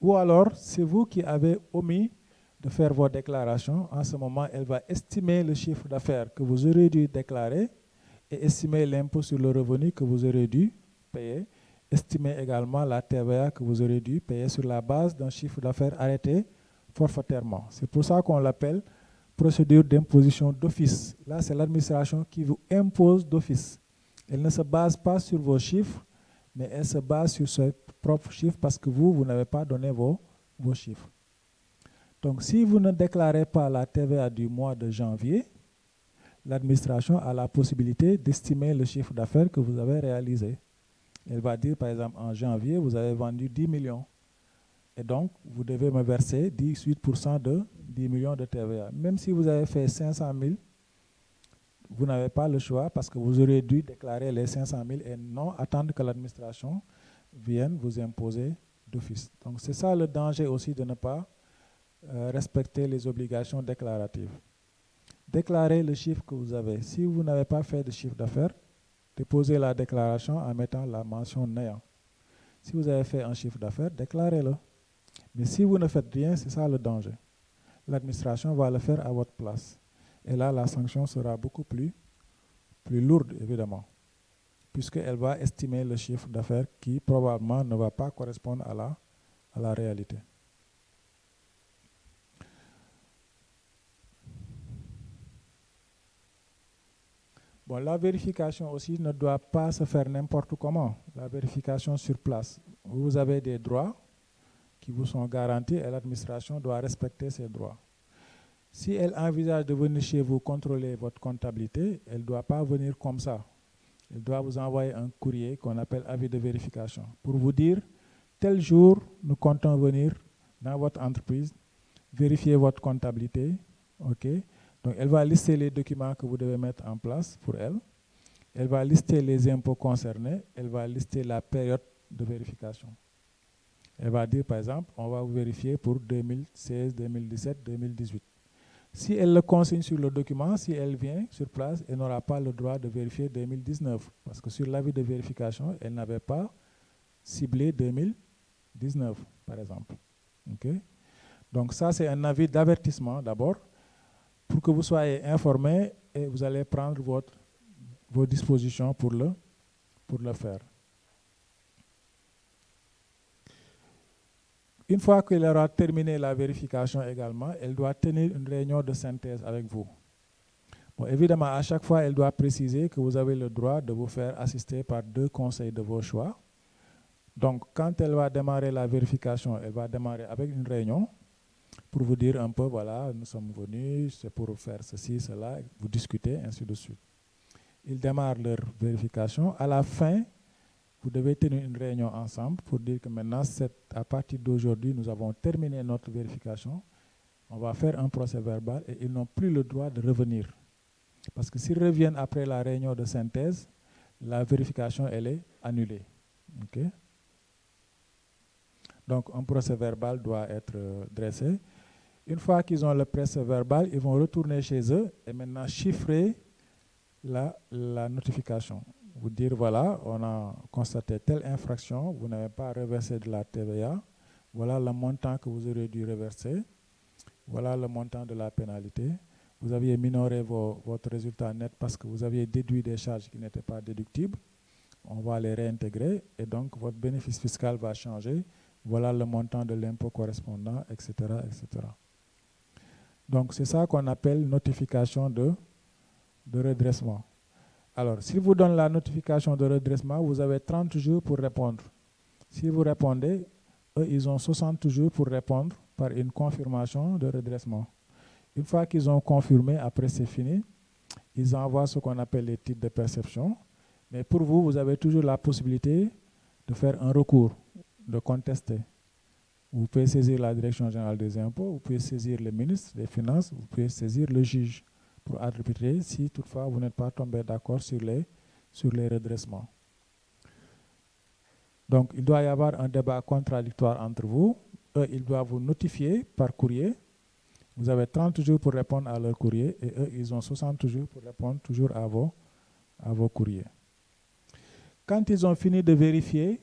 Ou alors, c'est vous qui avez omis de faire vos déclarations. En ce moment, elle va estimer le chiffre d'affaires que vous aurez dû déclarer et estimer l'impôt sur le revenu que vous aurez dû payer. Et estimer également la TVA que vous aurez dû payer sur la base d'un chiffre d'affaires arrêté forfaitairement. C'est pour ça qu'on l'appelle procédure d'imposition d'office. Là, c'est l'administration qui vous impose d'office. Elle ne se base pas sur vos chiffres, mais elle se base sur ses propres chiffres parce que vous n'avez pas donné vos chiffres. Donc, si vous ne déclarez pas la TVA du mois de janvier, l'administration a la possibilité d'estimer le chiffre d'affaires que vous avez réalisé. Elle va dire, par exemple, en janvier, vous avez vendu 10 millions. Et donc, vous devez me verser 18% de 10 millions de TVA. Même si vous avez fait 500 000, vous n'avez pas le choix parce que vous aurez dû déclarer les 500 000 et non attendre que l'administration vienne vous imposer d'office. Donc, c'est ça le danger aussi de ne pas respecter les obligations déclaratives. Déclarez le chiffre que vous avez. Si vous n'avez pas fait de chiffre d'affaires, déposez la déclaration en mettant la mention néant. Si vous avez fait un chiffre d'affaires, déclarez-le. Mais si vous ne faites rien, c'est ça le danger. L'administration va le faire à votre place. Et là, la sanction sera beaucoup plus lourde, évidemment, puisqu'elle va estimer le chiffre d'affaires qui probablement ne va pas correspondre à la réalité. Bon, la vérification aussi ne doit pas se faire n'importe comment. La vérification sur place. Vous avez des droits qui vous sont garantis et l'administration doit respecter ces droits. Si elle envisage de venir chez vous contrôler votre comptabilité, elle ne doit pas venir comme ça. Elle doit vous envoyer un courrier qu'on appelle avis de vérification pour vous dire, tel jour, nous comptons venir dans votre entreprise, vérifier votre comptabilité, ok? Donc, elle va lister les documents que vous devez mettre en place pour elle. Elle va lister les impôts concernés. Elle va lister la période de vérification. Elle va dire, par exemple, on va vous vérifier pour 2016, 2017, 2018. Si elle le consigne sur le document, si elle vient sur place, elle n'aura pas le droit de vérifier 2019. Parce que sur l'avis de vérification, elle n'avait pas ciblé 2019, par exemple. Okay? Donc ça, c'est un avis d'avertissement d'abord, pour que vous soyez informés et vous allez prendre vos dispositions pour le faire. Une fois qu'elle aura terminé la vérification également, elle doit tenir une réunion de synthèse avec vous. Bon, évidemment, à chaque fois, elle doit préciser que vous avez le droit de vous faire assister par 2 conseils de vos choix. Donc, quand elle va démarrer la vérification, elle va démarrer avec une réunion pour vous dire un peu, voilà, nous sommes venus, c'est pour faire ceci, cela, vous discutez, ainsi de suite. Ils démarrent leur vérification. À la fin, vous devez tenir une réunion ensemble pour dire que maintenant, à partir d'aujourd'hui, nous avons terminé notre vérification. On va faire un procès verbal et ils n'ont plus le droit de revenir. Parce que s'ils reviennent après la réunion de synthèse, la vérification, elle est annulée. Okay? Donc, un procès verbal doit être dressé. Une fois qu'ils ont le procès verbal, ils vont retourner chez eux et maintenant chiffrer la notification. Vous dire, voilà, on a constaté telle infraction, vous n'avez pas reversé de la TVA, voilà le montant que vous aurez dû reverser, voilà le montant de la pénalité. Vous aviez minoré votre résultat net parce que vous aviez déduit des charges qui n'étaient pas déductibles. On va les réintégrer et donc votre bénéfice fiscal va changer. Voilà le montant de l'impôt correspondant, etc., etc. Donc, c'est ça qu'on appelle notification de redressement. Alors, s'il vous donne la notification de redressement, vous avez 30 jours pour répondre. Si vous répondez, eux, ils ont 60 jours pour répondre par une confirmation de redressement. Une fois qu'ils ont confirmé, après c'est fini, ils envoient ce qu'on appelle les titres de perception. Mais pour vous, vous avez toujours la possibilité de faire un recours, de contester. Vous pouvez saisir la Direction générale des impôts, vous pouvez saisir le ministre des Finances, vous pouvez saisir le juge pour arbitrer si toutefois vous n'êtes pas tombé d'accord sur les redressements. Donc, il doit y avoir un débat contradictoire entre vous. Eux, ils doivent vous notifier par courrier. Vous avez 30 jours pour répondre à leur courrier et eux, ils ont 60 jours pour répondre toujours à vos courriers. Quand ils ont fini de vérifier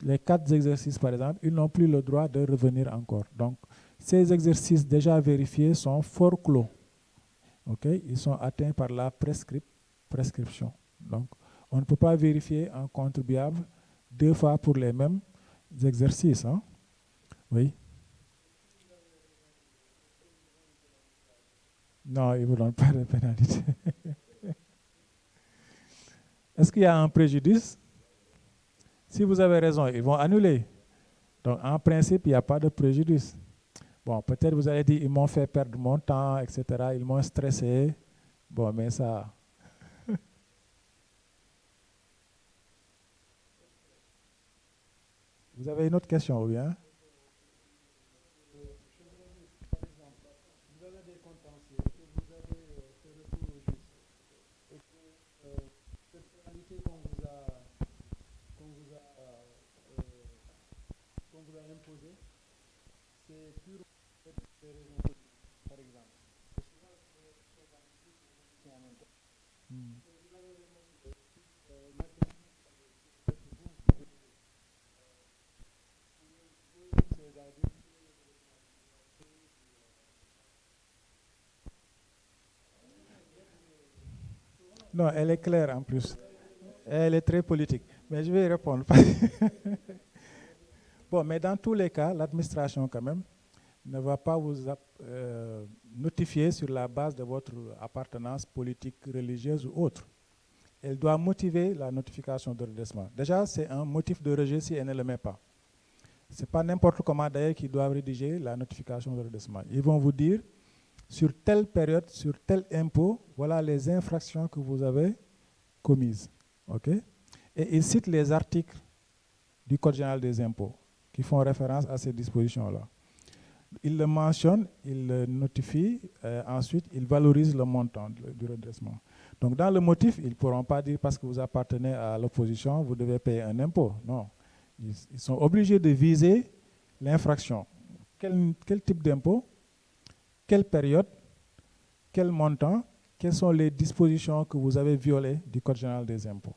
les 4 exercices, par exemple, ils n'ont plus le droit de revenir encore. Donc, ces exercices déjà vérifiés sont fort clos. Okay? Ils sont atteints par la prescription. Donc, on ne peut pas vérifier un contribuable 2 fois pour les mêmes exercices. Hein? Oui. Non, ils ne vous donnent pas de pénalité. Est-ce qu'il y a un préjudice? Si vous avez raison, ils vont annuler. Donc, en principe, il n'y a pas de préjudice. Bon, peut-être vous allez dire, ils m'ont fait perdre mon temps, etc. Ils m'ont stressé. Bon, mais ça... Vous avez une autre question, ou bien? Vous avez des contentieux, que vous avez fait recours au juge, et que cette pénalité qu'on vous a imposée, c'est purement des raisons politiques, par exemple. Et souvent, c'est en même temps. Vous avez remonté non, elle est claire en plus. Elle est très politique. Mais je vais y répondre. Bon, mais dans tous les cas, l'administration, quand même, ne va pas vous notifier sur la base de votre appartenance politique, religieuse ou autre. Elle doit motiver la notification de redressement. Déjà, c'est un motif de rejet si elle ne le met pas. Ce n'est pas n'importe comment d'ailleurs qu'ils doivent rédiger la notification de redressement. Ils vont vous dire, sur telle période, sur tel impôt, voilà les infractions que vous avez commises. Okay? Et ils citent les articles du Code général des impôts qui font référence à ces dispositions-là. Ils le mentionnent, ils le notifient, ensuite ils valorisent le montant du redressement. Donc dans le motif, ils ne pourront pas dire parce que vous appartenez à l'opposition, vous devez payer un impôt. Non. Ils sont obligés de viser l'infraction. Quel type d'impôt? Quelle période? Quel montant? Quelles sont les dispositions que vous avez violées du Code général des impôts?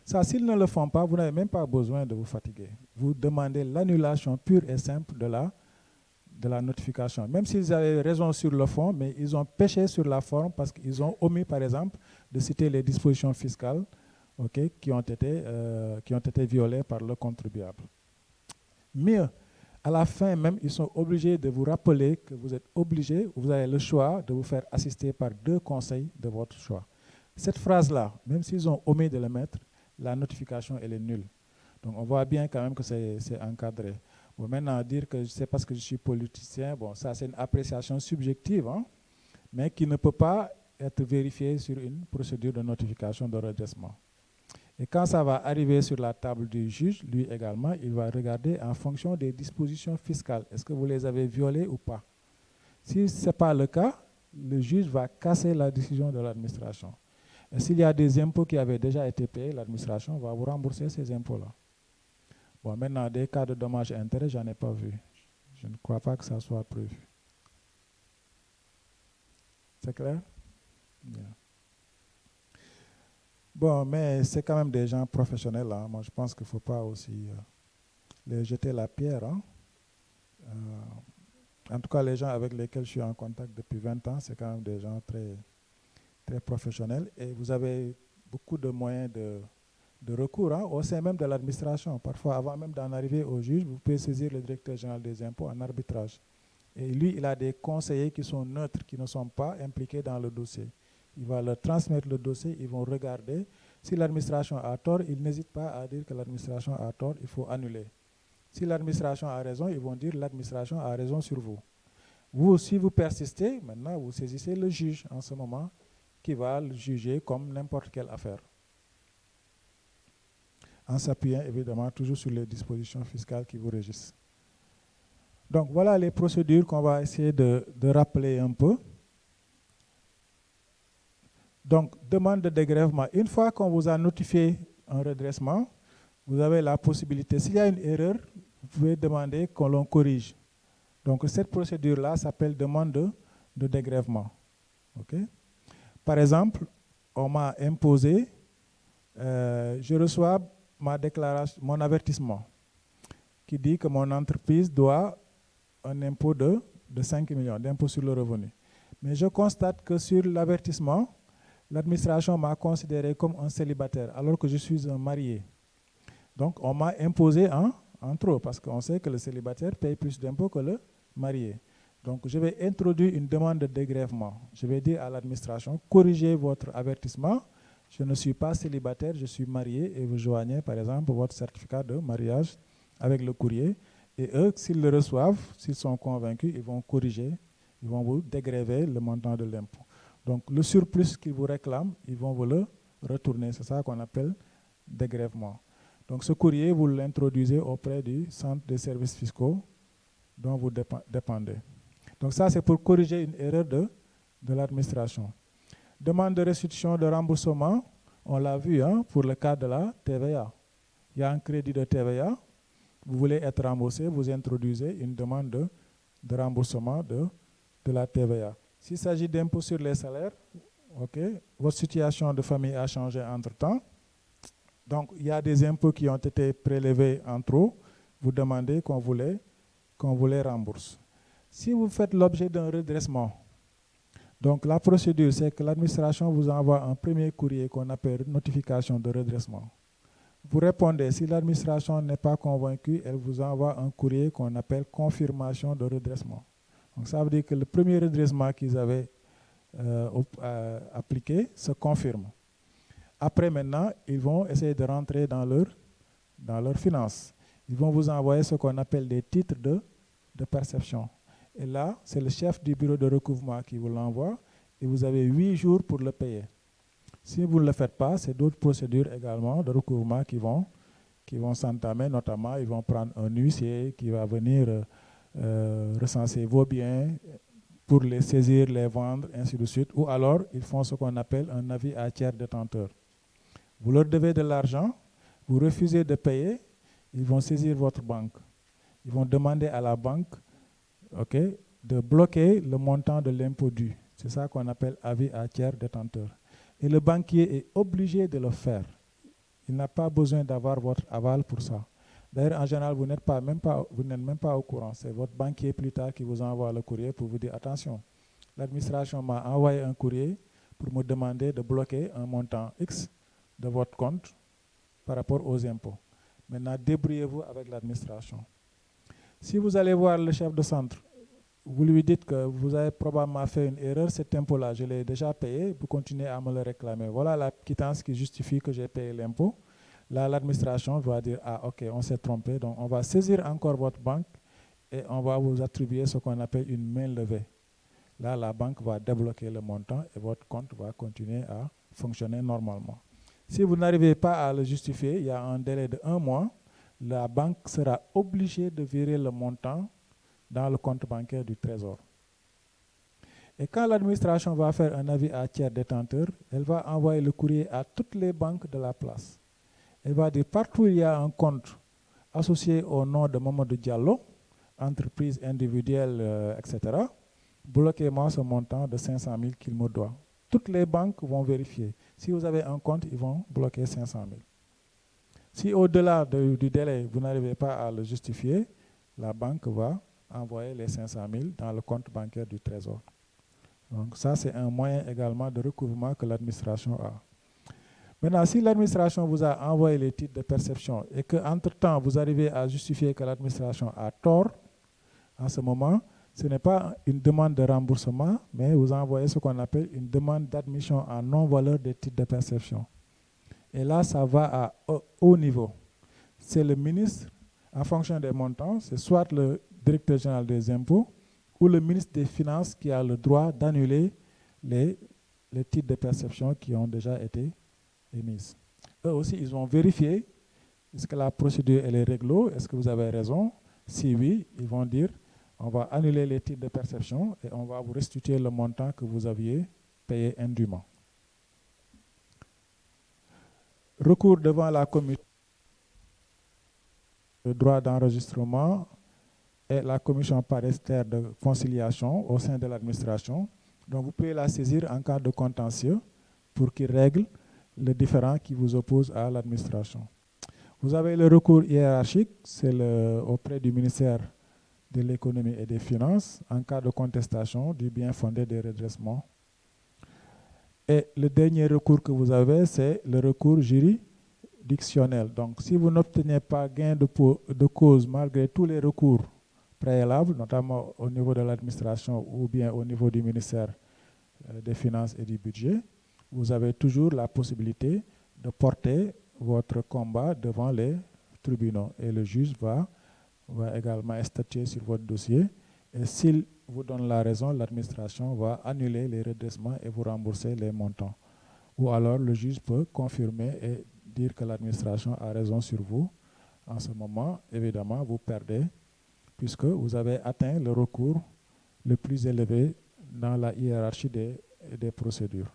Ça, s'ils ne le font pas, vous n'avez même pas besoin de vous fatiguer. Vous demandez l'annulation pure et simple de la notification. Même s'ils avaient raison sur le fond, mais ils ont péché sur la forme parce qu'ils ont omis, par exemple, de citer les dispositions fiscales qui ont été violées par le contribuable. Mieux, à la fin même, ils sont obligés de vous rappeler que vous êtes obligé, vous avez le choix de vous faire assister par 2 conseils de votre choix. Cette phrase-là, même s'ils ont omis de le mettre, la notification, elle est nulle. Donc, on voit bien quand même que c'est encadré. Bon, maintenant, dire que c'est parce que je suis politicien, bon, ça, c'est une appréciation subjective, hein, mais qui ne peut pas être vérifiée sur une procédure de notification de redressement. Et quand ça va arriver sur la table du juge, lui également, il va regarder en fonction des dispositions fiscales. Est-ce que vous les avez violées ou pas? Si ce n'est pas le cas, le juge va casser la décision de l'administration. Et s'il y a des impôts qui avaient déjà été payés, l'administration va vous rembourser ces impôts-là. Bon, maintenant, des cas de dommages et intérêts, je n'en ai pas vu. Je ne crois pas que ça soit prévu. C'est clair? Bien. Bon, mais c'est quand même des gens professionnels. Hein. Moi, je pense qu'il ne faut pas aussi les jeter la pierre. Hein. En tout cas, les gens avec lesquels je suis en contact depuis 20 ans, c'est quand même des gens très, très professionnels. Et vous avez beaucoup de moyens de recours au sein même de l'administration. Parfois, avant même d'en arriver au juge, vous pouvez saisir le directeur général des impôts en arbitrage. Et lui, il a des conseillers qui sont neutres, qui ne sont pas impliqués dans le dossier. Il va leur transmettre le dossier, ils vont regarder. Si l'administration a tort, ils n'hésitent pas à dire que l'administration a tort, il faut annuler. Si l'administration a raison, ils vont dire l'administration a raison sur vous. Vous, si vous persistez, maintenant, vous saisissez le juge en ce moment, qui va le juger comme n'importe quelle affaire. En s'appuyant évidemment toujours sur les dispositions fiscales qui vous régissent. Donc voilà les procédures qu'on va essayer de rappeler un peu. Donc, demande de dégrèvement. Une fois qu'on vous a notifié un redressement, vous avez la possibilité, s'il y a une erreur, vous pouvez demander qu'on l'on corrige. Donc, cette procédure-là s'appelle demande de dégrèvement. Okay? Par exemple, on m'a imposé, je reçois ma déclaration, mon avertissement, qui dit que mon entreprise doit un impôt de 5 millions d'impôt sur le revenu. Mais je constate que sur l'avertissement, l'administration m'a considéré comme un célibataire, alors que je suis un marié. Donc, on m'a imposé en trop, parce qu'on sait que le célibataire paye plus d'impôts que le marié. Donc, je vais introduire une demande de dégrèvement. Je vais dire à l'administration, corrigez votre avertissement. Je ne suis pas célibataire, je suis marié, et vous joignez, par exemple, votre certificat de mariage avec le courrier. Et eux, s'ils le reçoivent, s'ils sont convaincus, ils vont corriger, ils vont vous dégréver le montant de l'impôt. Donc, le surplus qu'ils vous réclament, ils vont vous le retourner. C'est ça qu'on appelle dégrèvement. Donc, ce courrier, vous l'introduisez auprès du centre des services fiscaux dont vous dépendez. Donc, ça, c'est pour corriger une erreur de l'administration. Demande de restitution de remboursement, on l'a vu pour le cas de la TVA. Il y a un crédit de TVA, vous voulez être remboursé, vous introduisez une demande de remboursement de la TVA. S'il s'agit d'impôts sur les salaires, votre situation de famille a changé entre-temps. Donc, il y a des impôts qui ont été prélevés en trop. Vous demandez qu'on vous les rembourse. Si vous faites l'objet d'un redressement, donc la procédure, c'est que l'administration vous envoie un premier courrier qu'on appelle notification de redressement. Vous répondez. Si l'administration n'est pas convaincue, elle vous envoie un courrier qu'on appelle confirmation de redressement. Donc, ça veut dire que le premier redressement qu'ils avaient appliqué se confirme. Après, maintenant, ils vont essayer de rentrer dans leurs finances. Ils vont vous envoyer ce qu'on appelle des titres de perception. Et là, c'est le chef du bureau de recouvrement qui vous l'envoie et vous avez 8 jours pour le payer. Si vous ne le faites pas, c'est d'autres procédures également de recouvrement qui vont s'entamer. Notamment, ils vont prendre un huissier qui va venir recenser vos biens pour les saisir, les vendre, ainsi de suite. Ou alors, ils font ce qu'on appelle un avis à tiers détenteur. Vous leur devez de l'argent, vous refusez de payer, ils vont saisir votre banque. Ils vont demander à la banque de bloquer le montant de l'impôt dû. C'est ça qu'on appelle avis à tiers détenteur. Et le banquier est obligé de le faire. Il n'a pas besoin d'avoir votre aval pour ça. D'ailleurs, en général, vous n'êtes même pas au courant. C'est votre banquier plus tard qui vous envoie le courrier pour vous dire, attention, l'administration m'a envoyé un courrier pour me demander de bloquer un montant X de votre compte par rapport aux impôts. Maintenant, débrouillez-vous avec l'administration. Si vous allez voir le chef de centre, vous lui dites que vous avez probablement fait une erreur, cet impôt-là, je l'ai déjà payé, vous continuez à me le réclamer. Voilà la quittance qui justifie que j'ai payé l'impôt. Là, l'administration va dire, ah ok, on s'est trompé, donc on va saisir encore votre banque et on va vous attribuer ce qu'on appelle une main levée. Là, la banque va débloquer le montant et votre compte va continuer à fonctionner normalement. Si vous n'arrivez pas à le justifier, il y a un délai de 1 mois, la banque sera obligée de virer le montant dans le compte bancaire du Trésor. Et quand l'administration va faire un avis à tiers détenteur, elle va envoyer le courrier à toutes les banques de la place. Elle va dire partout où il y a un compte associé au nom de Mamadou Diallo, entreprise individuelle, etc., bloquez-moi ce montant de 500 000 qu'il me doit. Toutes les banques vont vérifier. Si vous avez un compte, ils vont bloquer 500 000. Si au-delà du délai, vous n'arrivez pas à le justifier, la banque va envoyer les 500 000 dans le compte bancaire du Trésor. Donc ça, c'est un moyen également de recouvrement que l'administration a. Maintenant, si l'administration vous a envoyé les titres de perception et qu'entre-temps, vous arrivez à justifier que l'administration a tort, en ce moment, ce n'est pas une demande de remboursement, mais vous envoyez ce qu'on appelle une demande d'admission en non-valeur des titres de perception. Et là, ça va à haut niveau. C'est le ministre, en fonction des montants, c'est soit le directeur général des impôts ou le ministre des Finances qui a le droit d'annuler les titres de perception qui ont déjà été émises. Eux aussi, ils vont vérifier est-ce que la procédure elle est réglo, est-ce que vous avez raison. Si oui, ils vont dire on va annuler les titres de perception et on va vous restituer le montant que vous aviez payé indûment. Recours devant la commission de droit d'enregistrement et la commission paritaire de conciliation au sein de l'administration. Donc vous pouvez la saisir en cas de contentieux pour qu'il règle le différend qui vous oppose à l'administration. Vous avez le recours hiérarchique, c'est auprès du ministère de l'économie et des finances en cas de contestation du bien fondé des redressements. Et le dernier recours que vous avez, c'est le recours juridictionnel. Donc, si vous n'obtenez pas gain de cause malgré tous les recours préalables, notamment au niveau de l'administration ou bien au niveau du ministère des Finances et du Budget, vous avez toujours la possibilité de porter votre combat devant les tribunaux. Et le juge va également statuer sur votre dossier. Et s'il vous donne la raison, l'administration va annuler les redressements et vous rembourser les montants. Ou alors le juge peut confirmer et dire que l'administration a raison sur vous. En ce moment, évidemment, vous perdez puisque vous avez atteint le recours le plus élevé dans la hiérarchie des procédures.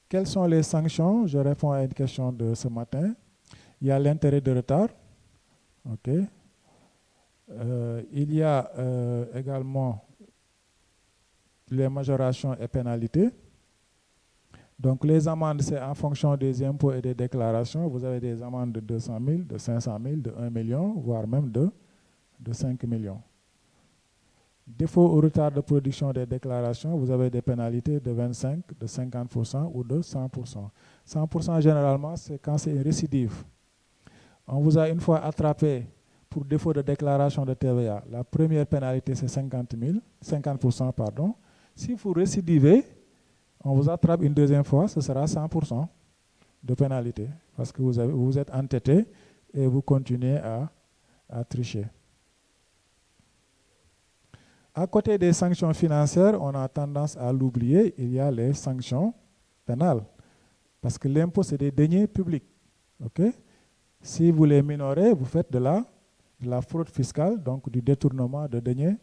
Quelles sont les sanctions? Je réponds à une question de ce matin. Il y a l'intérêt de retard. OK. Il y a également les majorations et pénalités. Donc les amendes, c'est en fonction des impôts et des déclarations. Vous avez des amendes de 200 000, de 500 000, de 1 million, voire même de 5 millions. Défaut ou retard de production des déclarations, vous avez des pénalités de 25, de 50% ou de 100%. 100% généralement, c'est quand c'est une récidive. On vous a une fois attrapé pour défaut de déclaration de TVA. La première pénalité, c'est 50%, pardon. Si vous récidivez, on vous attrape une deuxième fois, ce sera 100% de pénalité parce que vous êtes entêté et vous continuez à tricher. À côté des sanctions financières, on a tendance à l'oublier, il y a les sanctions pénales. Parce que l'impôt, c'est des deniers publics. Okay? Si vous les minorez, vous faites de la fraude fiscale, donc du détournement de deniers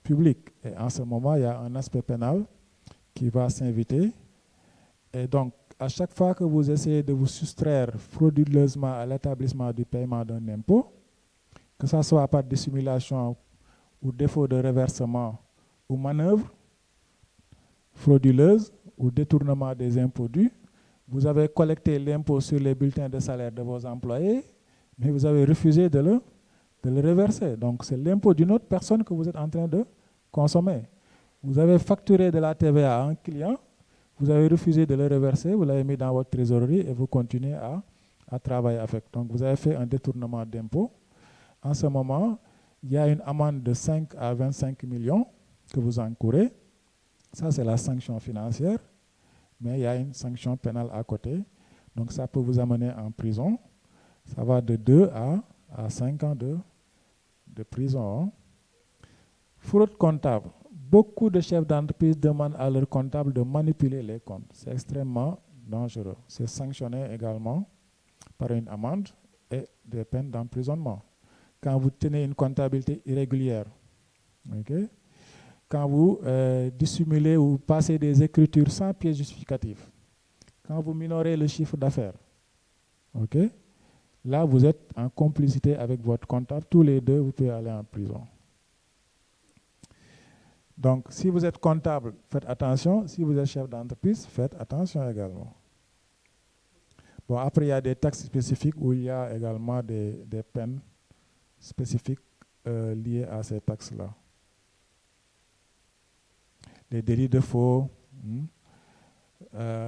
publics. Et en ce moment, il y a un aspect pénal qui va s'inviter. Et donc, à chaque fois que vous essayez de vous soustraire frauduleusement à l'établissement du paiement d'un impôt, que ce soit par dissimulation ou défaut de reversement ou manœuvre frauduleuse ou détournement des impôts dus, vous avez collecté l'impôt sur les bulletins de salaire de vos employés, mais vous avez refusé de le reverser. Donc, c'est l'impôt d'une autre personne que vous êtes en train de consommer. Vous avez facturé de la TVA à un client, vous avez refusé de le reverser, vous l'avez mis dans votre trésorerie et vous continuez à travailler avec. Donc, vous avez fait un détournement d'impôt. En ce moment, il y a une amende de 5 à 25 millions que vous encourez. Ça, c'est la sanction financière. Mais il y a une sanction pénale à côté. Donc, ça peut vous amener en prison. Ça va de 2 à 5 ans de prison. Fraude comptable. Beaucoup de chefs d'entreprise demandent à leurs comptables de manipuler les comptes. C'est extrêmement dangereux. C'est sanctionné également par une amende et des peines d'emprisonnement. Quand vous tenez une comptabilité irrégulière, okay? Quand vous dissimulez ou passez des écritures sans pièce justificative, quand vous minorez le chiffre d'affaires, okay? Là, vous êtes en complicité avec votre comptable. Tous les deux, vous pouvez aller en prison. Donc, si vous êtes comptable, faites attention. Si vous êtes chef d'entreprise, faites attention également. Bon, après, il y a des taxes spécifiques où il y a également des peines spécifiques liées à ces taxes-là. Les délits de faux,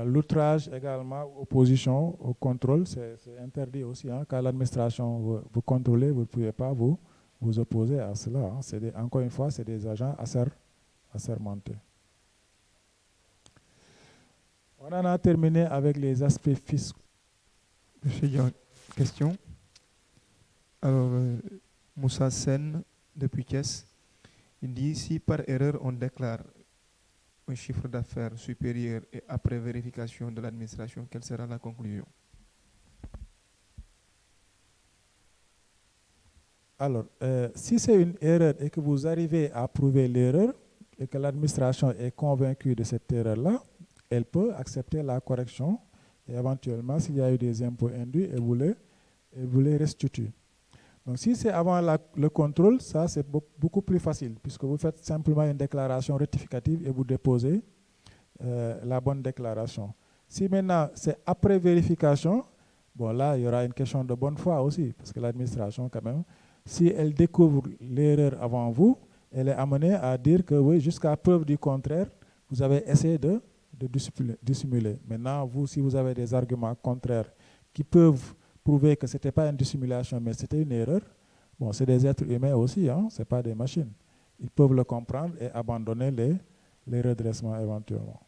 l'outrage également, opposition au contrôle, c'est interdit aussi. Hein. Quand l'administration vous contrôlez, vous ne pouvez pas vous opposer à cela. Hein. Encore une fois, c'est des agents assermentés. On en a terminé avec les aspects fiscaux. Monsieur Dion, question. Alors, Moussa Sen, depuis Thiès, il dit si par erreur on déclare un chiffre d'affaires supérieur et après vérification de l'administration, quelle sera la conclusion? Alors, si c'est une erreur et que vous arrivez à prouver l'erreur et que l'administration est convaincue de cette erreur-là, elle peut accepter la correction et éventuellement, s'il y a eu des impôts induits, elle vous les restitue. Donc, si c'est avant le contrôle, ça c'est beaucoup plus facile puisque vous faites simplement une déclaration rectificative et vous déposez la bonne déclaration. Si maintenant c'est après vérification, bon là, il y aura une question de bonne foi aussi parce que l'administration quand même, si elle découvre l'erreur avant vous, elle est amenée à dire que oui, jusqu'à preuve du contraire, vous avez essayé de de dissimuler. Maintenant, vous, si vous avez des arguments contraires qui peuvent prouver que ce n'était pas une dissimulation, mais c'était une erreur, bon, c'est des êtres humains aussi, hein, ce n'est pas des machines. Ils peuvent le comprendre et abandonner les redressements éventuellement.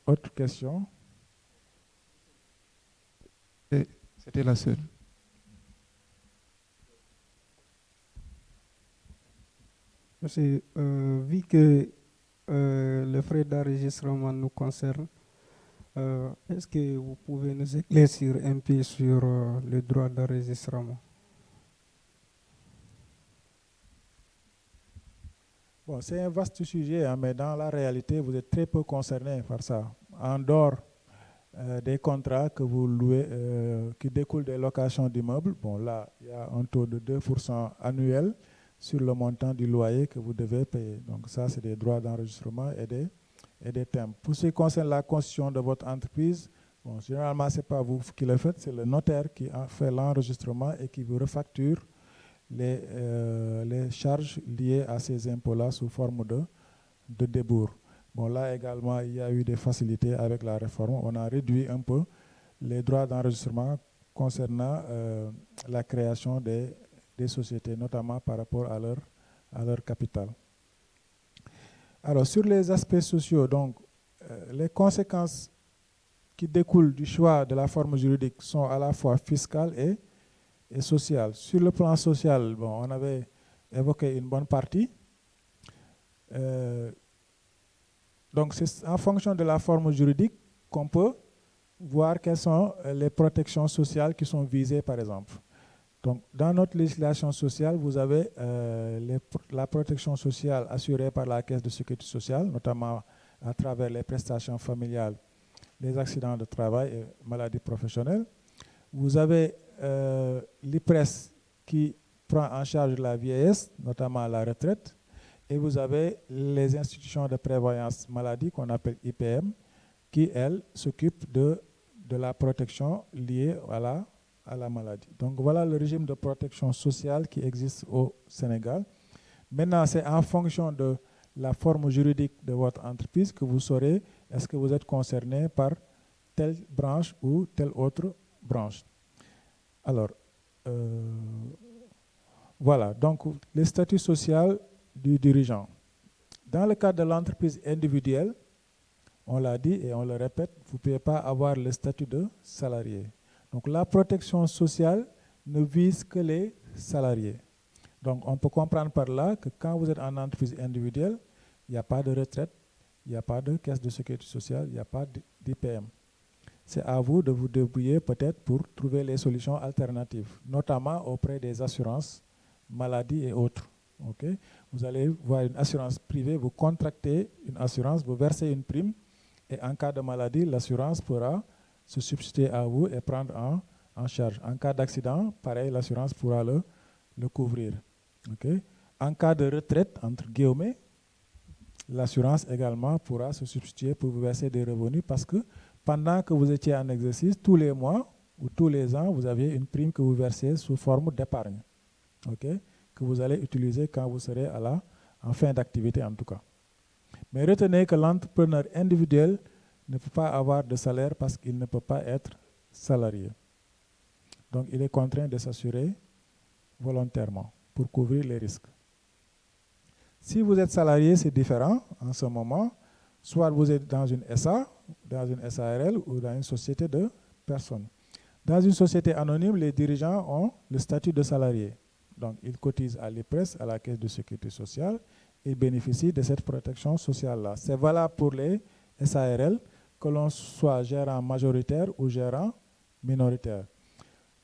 Autre question? C'était la seule. Merci. Vu que le frais d'enregistrement nous concerne, est-ce que vous pouvez nous éclaircir un peu sur le droit d'enregistrement? Bon, c'est un vaste sujet, hein, mais dans la réalité, vous êtes très peu concerné par ça. En dehors des contrats que vous louez, qui découlent des locations d'immeubles, bon là, il y a un taux de 2% annuel sur le montant du loyer que vous devez payer. Donc ça, c'est des droits d'enregistrement et des timbres. Pour ce qui concerne la constitution de votre entreprise, bon, généralement, ce n'est pas vous qui le faites, c'est le notaire qui a fait l'enregistrement et qui vous refacture les charges liées à ces impôts-là sous forme de débours. Bon, là également, il y a eu des facilités avec la réforme. On a réduit un peu les droits d'enregistrement concernant la création des sociétés, notamment par rapport à leur capital. Alors, sur les aspects sociaux, donc, les conséquences qui découlent du choix de la forme juridique sont à la fois fiscales et sociales. Sur le plan social, bon, on avait évoqué une bonne partie. Donc, c'est en fonction de la forme juridique qu'on peut voir quelles sont les protections sociales qui sont visées, par exemple. Donc, dans notre législation sociale, vous avez la protection sociale assurée par la Caisse de sécurité sociale, notamment à travers les prestations familiales, les accidents de travail et maladies professionnelles. Vous avez l'IPRES qui prend en charge la vieillesse, notamment la retraite. Et vous avez les institutions de prévoyance maladie qu'on appelle IPM, qui, elles, s'occupent de la protection liée à la maladie. Donc voilà le régime de protection sociale qui existe au Sénégal. Maintenant, c'est en fonction de la forme juridique de votre entreprise que vous saurez est-ce que vous êtes concerné par telle branche ou telle autre branche. Alors, voilà, donc le statut social du dirigeant. Dans le cadre de l'entreprise individuelle, on l'a dit et on le répète, vous ne pouvez pas avoir le statut de salarié. Donc la protection sociale ne vise que les salariés. Donc on peut comprendre par là que quand vous êtes en entreprise individuelle, il n'y a pas de retraite, il n'y a pas de caisse de sécurité sociale, il n'y a pas d'IPM. C'est à vous de vous débrouiller peut-être pour trouver les solutions alternatives, notamment auprès des assurances maladie et autres. Okay? Vous allez voir une assurance privée, vous contractez une assurance, vous versez une prime et en cas de maladie, l'assurance pourra se substituer à vous et prendre en charge. En cas d'accident, pareil, l'assurance pourra le couvrir. Okay? En cas de retraite, entre guillemets, l'assurance également pourra se substituer pour vous verser des revenus parce que pendant que vous étiez en exercice, tous les mois ou tous les ans, vous aviez une prime que vous versez sous forme d'épargne. Okay? Que vous allez utiliser quand vous serez en fin d'activité en tout cas. Mais retenez que l'entrepreneur individuel ne peut pas avoir de salaire parce qu'il ne peut pas être salarié. Donc il est contraint de s'assurer volontairement pour couvrir les risques. Si vous êtes salarié, c'est différent en ce moment. Soit vous êtes dans une SA, dans une SARL ou dans une société de personnes. Dans une société anonyme, les dirigeants ont le statut de salarié. Donc, ils cotisent à l'IPRES, à la Caisse de sécurité sociale, et bénéficient de cette protection sociale-là. C'est valable pour les SARL, que l'on soit gérant majoritaire ou gérant minoritaire.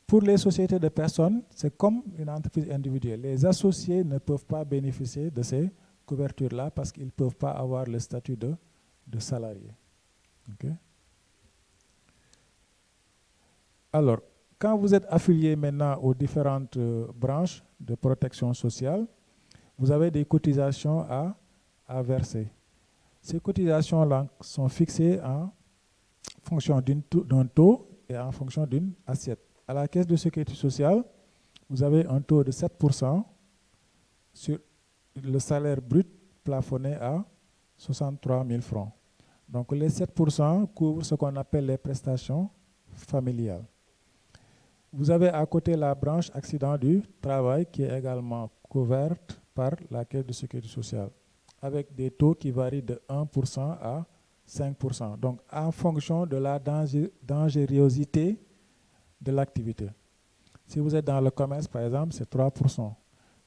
Pour les sociétés de personnes, c'est comme une entreprise individuelle. Les associés ne peuvent pas bénéficier de ces couvertures-là parce qu'ils ne peuvent pas avoir le statut de salarié. Okay? Alors, quand vous êtes affilié maintenant aux différentes branches de protection sociale, vous avez des cotisations à verser. Ces cotisations-là sont fixées en fonction d'un taux et en fonction d'une assiette. À la Caisse de sécurité sociale, vous avez un taux de 7% sur le salaire brut plafonné à 63 000 francs. Donc les 7% couvrent ce qu'on appelle les prestations familiales. Vous avez à côté la branche accident du travail qui est également couverte par la Caisse de sécurité sociale, avec des taux qui varient de 1% à 5%. Donc en fonction de la dangerosité de l'activité. Si vous êtes dans le commerce, par exemple, c'est 3%.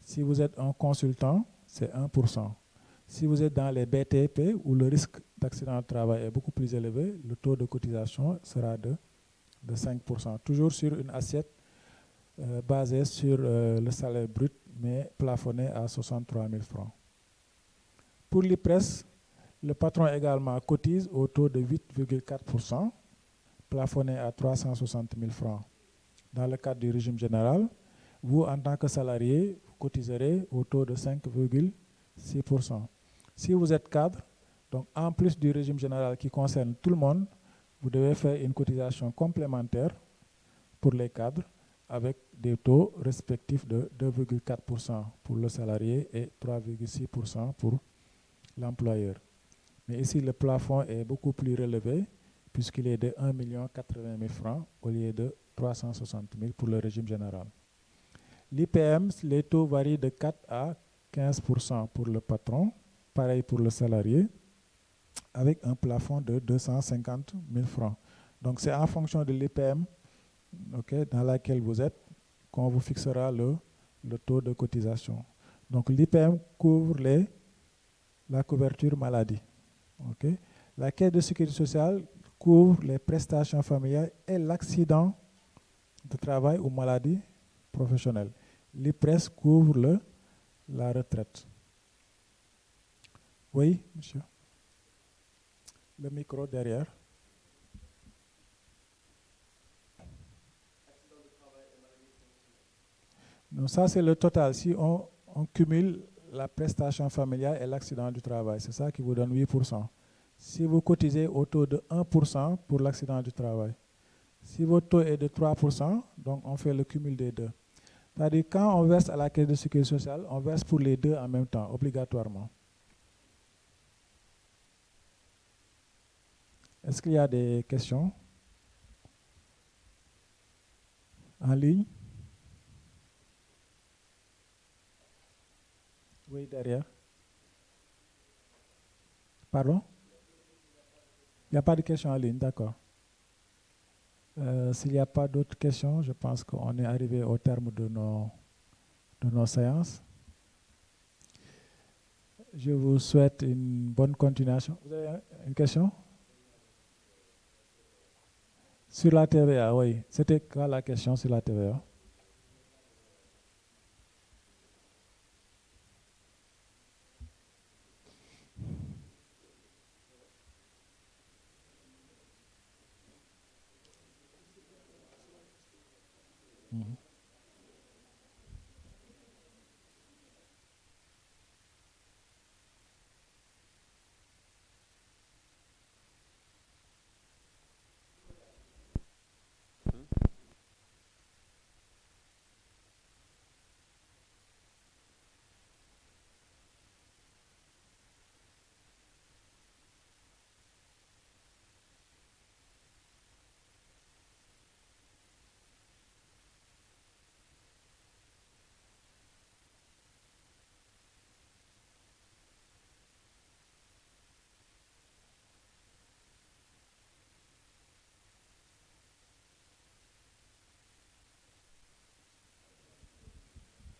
Si vous êtes un consultant, c'est 1%. Si vous êtes dans les BTP, où le risque d'accident de travail est beaucoup plus élevé, le taux de cotisation sera de 5%. Toujours sur une assiette basée sur le salaire brut, mais plafonné à 63 000 francs. Pour l'IPRES, le patron également cotise au taux de 8,4%, plafonné à 360 000 francs. Dans le cadre du régime général, vous, en tant que salarié, vous cotiserez au taux de 5,6%. Si vous êtes cadre, donc en plus du régime général qui concerne tout le monde, vous devez faire une cotisation complémentaire pour les cadres avec des taux respectifs de 2,4% pour le salarié et 3,6% pour l'employeur. Mais ici, le plafond est beaucoup plus relevé puisqu'il est de 1 80 000 francs au lieu de 360 000 pour le régime général. L'IPM, les taux varient de 4 à 15% pour le patron, pareil pour le salarié, avec un plafond de 250 000 francs. Donc c'est en fonction de l'IPM dans laquelle vous êtes qu'on vous fixera le taux de cotisation. Donc l'IPM couvre la couverture maladie. La Caisse de sécurité sociale couvre les prestations familiales et l'accident de travail ou maladie professionnelle. L'IPRES couvre la retraite. Oui, monsieur. Le micro derrière. Donc ça, c'est le total. Si on cumule la prestation familiale et l'accident du travail, c'est ça qui vous donne 8%. Si vous cotisez au taux de 1% pour l'accident du travail, si votre taux est de 3%, donc on fait le cumul des deux. C'est-à-dire quand on verse à la Caisse de sécurité sociale, on verse pour les deux en même temps, obligatoirement. Est-ce qu'il y a des questions en ligne? Oui, derrière. Pardon? Il n'y a pas de questions en ligne, d'accord. S'il n'y a pas d'autres questions, je pense qu'on est arrivé au terme de nos séances. Je vous souhaite une bonne continuation. Vous avez une question? Sur la TVA, oui. C'était quoi la question sur la TVA?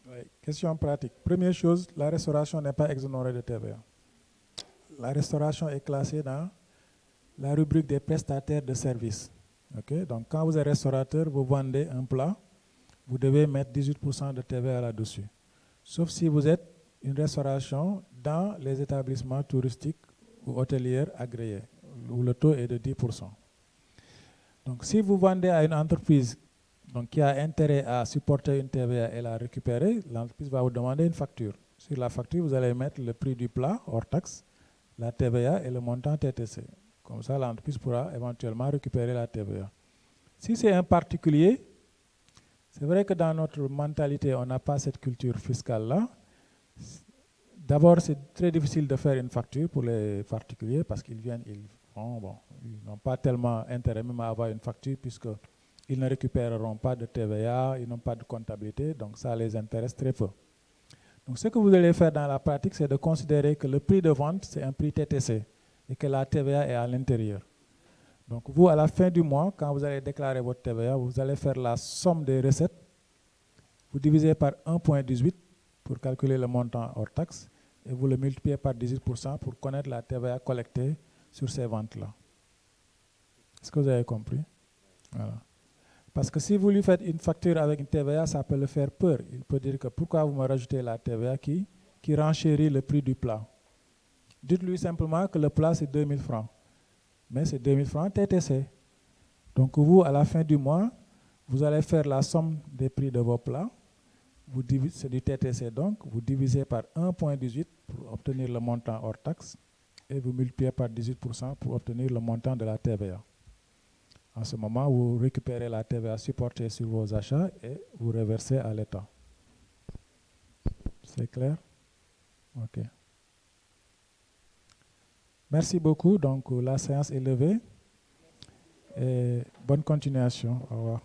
Oui. Question pratique. Première chose, la restauration n'est pas exonérée de TVA. La restauration est classée dans la rubrique des prestataires de services. Donc quand vous êtes restaurateur, vous vendez un plat, vous devez mettre 18% de TVA là-dessus. Sauf si vous êtes une restauration dans les établissements touristiques ou hôteliers agréés, où le taux est de 10%. Donc si vous vendez à une entreprise qui a intérêt à supporter une TVA et la récupérer, l'entreprise va vous demander une facture. Sur la facture, vous allez mettre le prix du plat hors taxe, la TVA et le montant TTC. Comme ça, l'entreprise pourra éventuellement récupérer la TVA. Si c'est un particulier, c'est vrai que dans notre mentalité, on n'a pas cette culture fiscale-là. D'abord, c'est très difficile de faire une facture pour les particuliers parce qu'ils viennent, ils n'ont pas tellement intérêt même à avoir une facture puisqu'ils ne récupéreront pas de TVA, ils n'ont pas de comptabilité, donc ça les intéresse très peu. Donc ce que vous allez faire dans la pratique, c'est de considérer que le prix de vente, c'est un prix TTC et que la TVA est à l'intérieur. Donc vous, à la fin du mois, quand vous allez déclarer votre TVA, vous allez faire la somme des recettes, vous divisez par 1,18 pour calculer le montant hors taxe, et vous le multipliez par 18% pour connaître la TVA collectée sur ces ventes-là. Est-ce que vous avez compris? Voilà. Parce que si vous lui faites une facture avec une TVA, ça peut le faire peur. Il peut dire que pourquoi vous me rajoutez la TVA qui renchérit le prix du plat. Dites-lui simplement que le plat c'est 2000 francs. Mais c'est 2000 francs TTC. Donc vous, à la fin du mois, vous allez faire la somme des prix de vos plats. C'est du TTC donc, vous divisez par 1,18 pour obtenir le montant hors taxe et vous multipliez par 18% pour obtenir le montant de la TVA. En ce moment, vous récupérez la TVA supportée sur vos achats et vous reversez à l'État. C'est clair? Ok. Merci beaucoup. Donc, la séance est levée. Et bonne continuation. Au revoir.